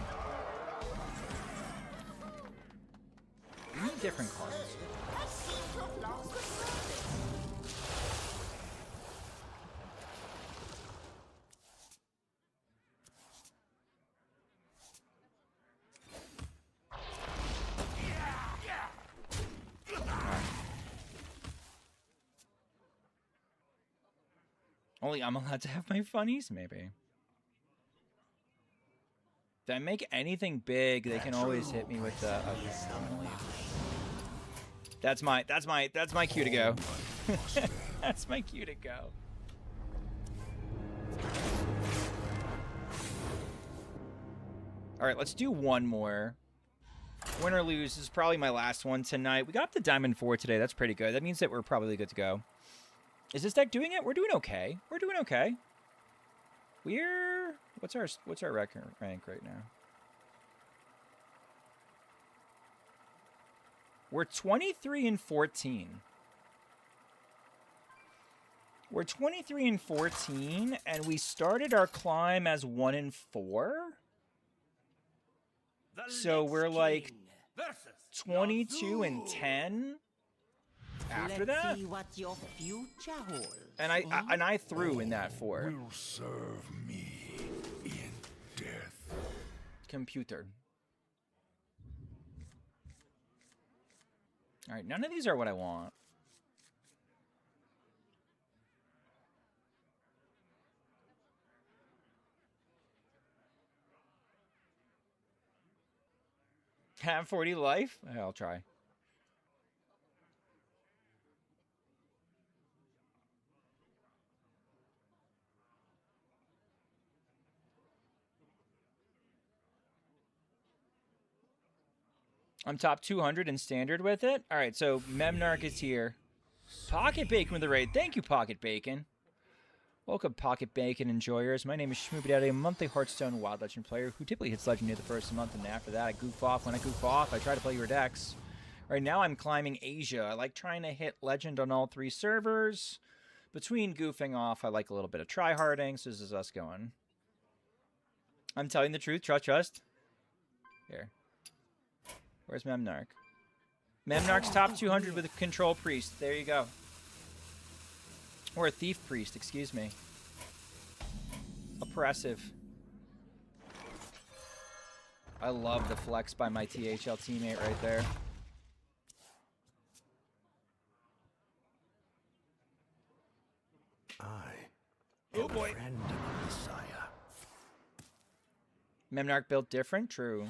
We need different cards. I seem to have lost the service. Only I'm allowed to have my funnies, maybe. If I make anything big, they can always hit me with the. Okay, I'm gonna leave. That's my cue to go. That's my cue to go. All right, let's do one more. Win or lose, this is probably my last one tonight. We got up to Diamond 4 today. That's pretty good. That means that we're probably good to go. Is this deck doing it? We're doing okay. We're doing okay. We're what's our rank right now? We're 23 and 14. We're 23 and 14, and we started our climb as 1 and 4. So we're like 22 and 10 after that. Let's see what your future holds. And I threw in that 4. Will serve me in death. Computer. All right, none of these are what I want. Have 40 life? I'll try. I'm top 200 in standard with it. All right, so Memnarch is here. Pocket Bacon with the raid. Thank you, Pocket Bacon. Welcome, Pocket Bacon enjoyers. My name is Schmoopydady, a monthly Hearthstone Wild Legend player who typically hits Legend near the first month, and after that I goof off. When I goof off, I try to play your decks. Right now I'm climbing Asia. I like trying to hit Legend on all 3 servers. Between goofing off, I like a little bit of tryharding, so this is us going. I'm telling the truth, trust. Here. Where's Memnarch? Memnarch's top 200 with a Control Priest. There you go. Or a Thief Priest, excuse me. Oppressive. I love the flex by my THL teammate right there. I am a friend of the Messiah. Memnarch built different? True.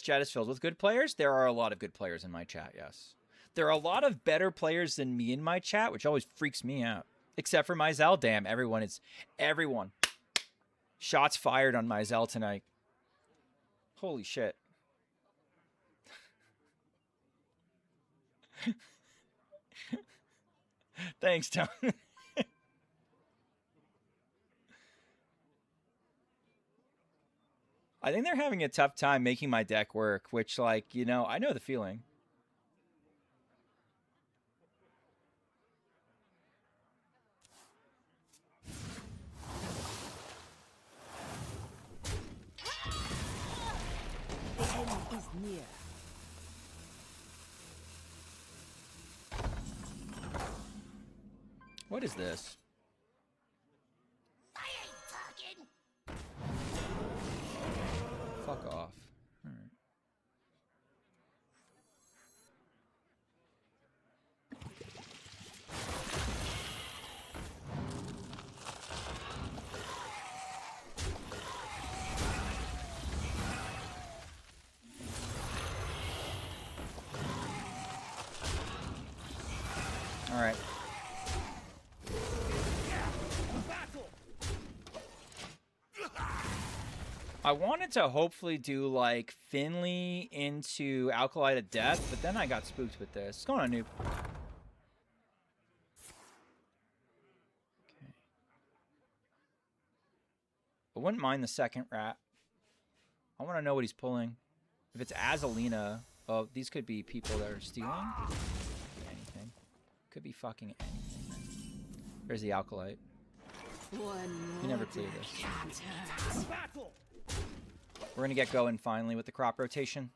Chat is filled with good players. There are a lot of good players in my chat, yes. There are a lot of better players than me in my chat, which always freaks me out. Except for my Zell. Damn, everyone. Shots fired on my Zell tonight. Holy shit. Thanks, Tom. I think they're having a tough time making my deck work, which, like, you know, I know the feeling. The end is near. What is this? I ain't talking. Fuck off. All right. All right. I wanted to hopefully do, like, Finley into Alkali to Death, but then I got spooked with this. What's going on, noob? Okay. I wouldn't mind the second rat. I want to know what he's pulling. If it's Azalina, oh, these could be people that are stealing. Could be anything. Could be fucking anything, man. There's the Alkalite. You never played this. We're gonna get going finally with the crop rotation.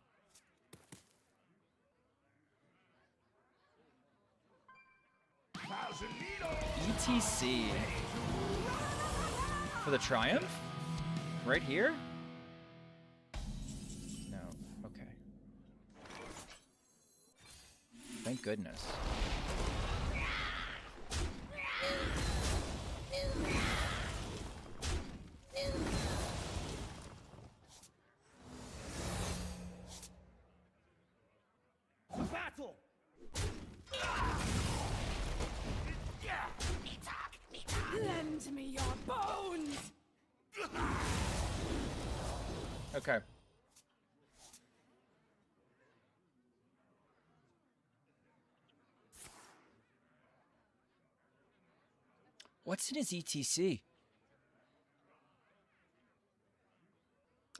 ETC. For the Triumph? Right here? No. Okay. Thank goodness. battle. Lend me your bones! Okay. What's in his ETC?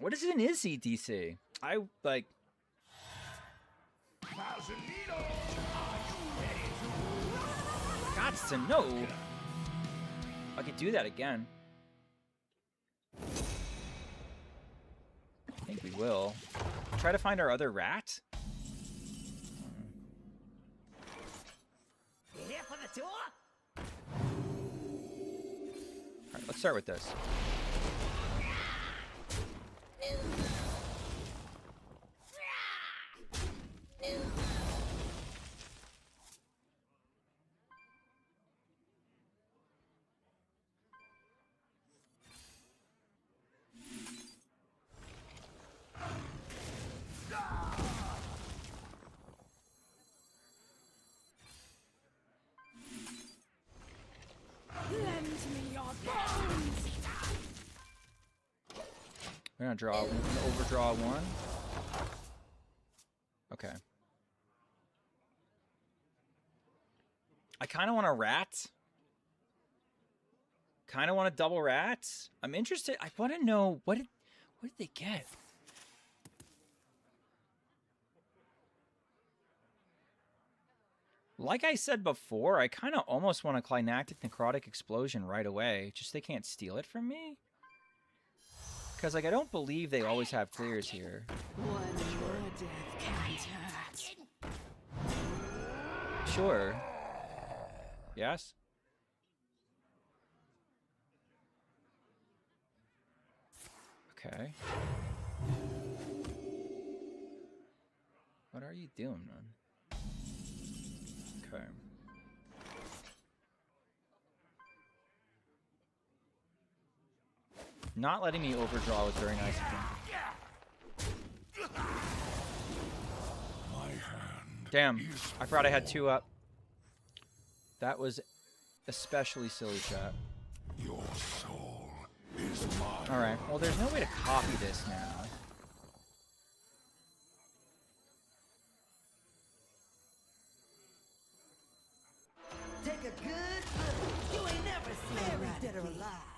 What is in his ETC? I like. Gots to know. I could do that again. I think we will. Try to find our other rat. You here for the tour? Alright, let's start with this. Lend me your bones! We're gonna draw. We're gonna overdraw one. Okay. I kind of want a rat. Kind of want a double rat. I'm interested. I want to know what did they get? Like I said before, I kind of almost want a climactic necrotic explosion right away. Just they can't steal it from me. Because, like, I don't believe they always have clears here. One more death can't hurt. Sure. Yes? Okay. What are you doing, man? Okay. Not letting me overdraw was very nice of him. My hand. Damn, I forgot I had 2 up. That was especially silly, chat. Your soul is mine. Alright, well there's no way to copy this now. Take a good look. You ain't never seen very dead or alive.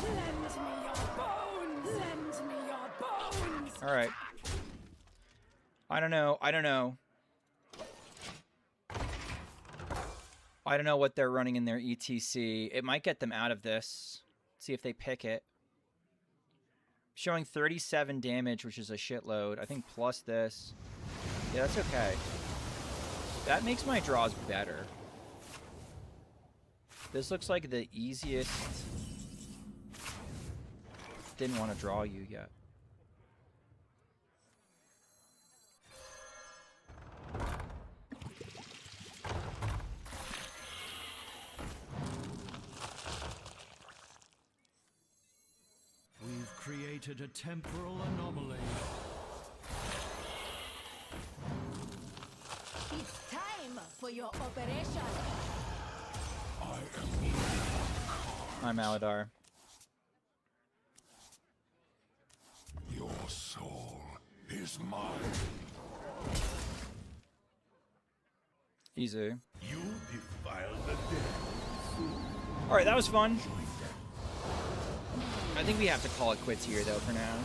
Lend me your bones! Lend me your bones! Alright. I don't know. I don't know what they're running in their ETC. It might get them out of this. See if they pick it. Showing 37 damage, which is a shitload. I think plus this. Yeah, that's okay. That makes my draws better. This looks like the easiest. Didn't want to draw you yet. We've created a temporal anomaly. It's time for your operation. I'm Aladar. Your soul is mine. Easy. You defile the dead. Alright, that was fun. I think we have to call it quits here, though, for now.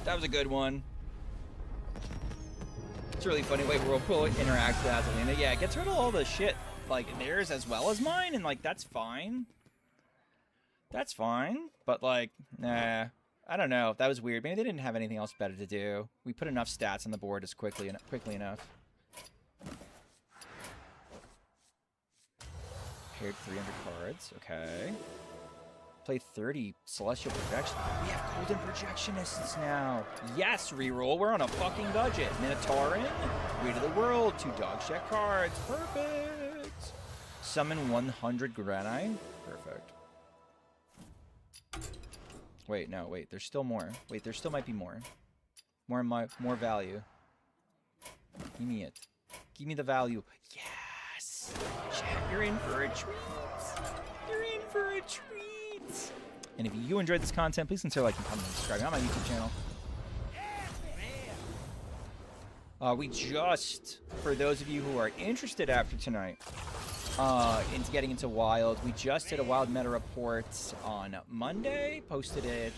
That was a good one. It's a really funny way Whirlpool interacts with Azalina. Yeah, it gets rid of all the shit, like, theirs as well as mine, and, like, that's fine. That's fine, but, like, nah. I don't know. That was weird. Maybe they didn't have anything else better to do. We put enough stats on the board as quickly enough. Paired 300 cards. Okay. Play 30 Celestial Projection. We have Golden Projectionists now. Yes, reroll. We're on a fucking budget. Minotaurin, Weight of the World, 2 dog check cards. Perfect. Summon 100 Granite. Perfect. Wait, no, wait. There's still more. Wait, there still might be more. More value. Give me it. Give me the value. Yes! Chat, you're in for a treat. You're in for a treat. And if you enjoyed this content, please consider liking, commenting, and subscribing on my YouTube channel. We just, for those of you who are interested after tonight, into getting into Wild, we just did a Wild meta report on Monday. Posted it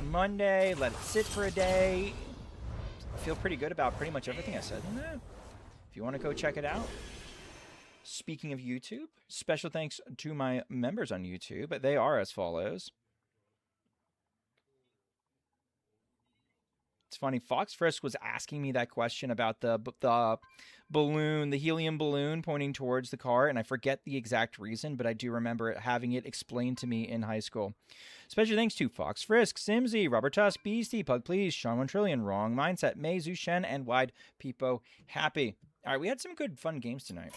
Monday. Let it sit for a day. I feel pretty good about pretty much everything I said in that. If you want to go check it out. Speaking of YouTube, special thanks to my members on YouTube. They are as follows. It's funny, Fox Frisk was asking me that question about the balloon, the helium balloon pointing towards the car, and I forget the exact reason, but I do remember having it explained to me in high school. Special thanks to Fox Frisk, Simsy, Robert Tusk, Beastie, Pug Please, Sean 1 Trillion, Wrong Mindset, Mei Zhu Shen, and Wide Peepo Happy. All right, we had some good, fun games tonight.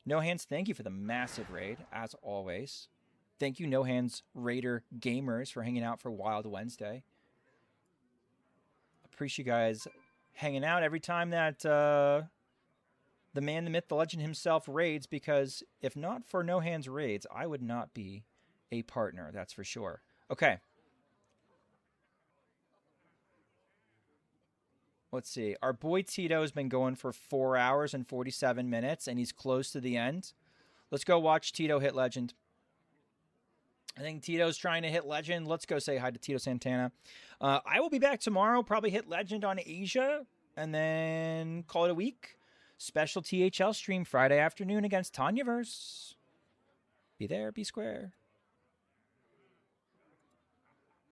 No Hands, thank you for the massive raid, as always. Thank you, No Hands Raider Gamers, for hanging out for Wild Wednesday. Appreciate you guys hanging out every time that the man, the myth, the legend himself raids, because if not for No Hands raids, I would not be a partner, that's for sure. Okay. Let's see. Our boy Tito has been going for 4 hours and 47 minutes, and he's close to the end. Let's go watch Tito hit Legend. I think Tito's trying to hit Legend. Let's go say hi to Tito Santana. I will be back tomorrow, probably hit Legend on Asia, and then call it a week. Special THL stream Friday afternoon against Tanyaverse. Be there, be square.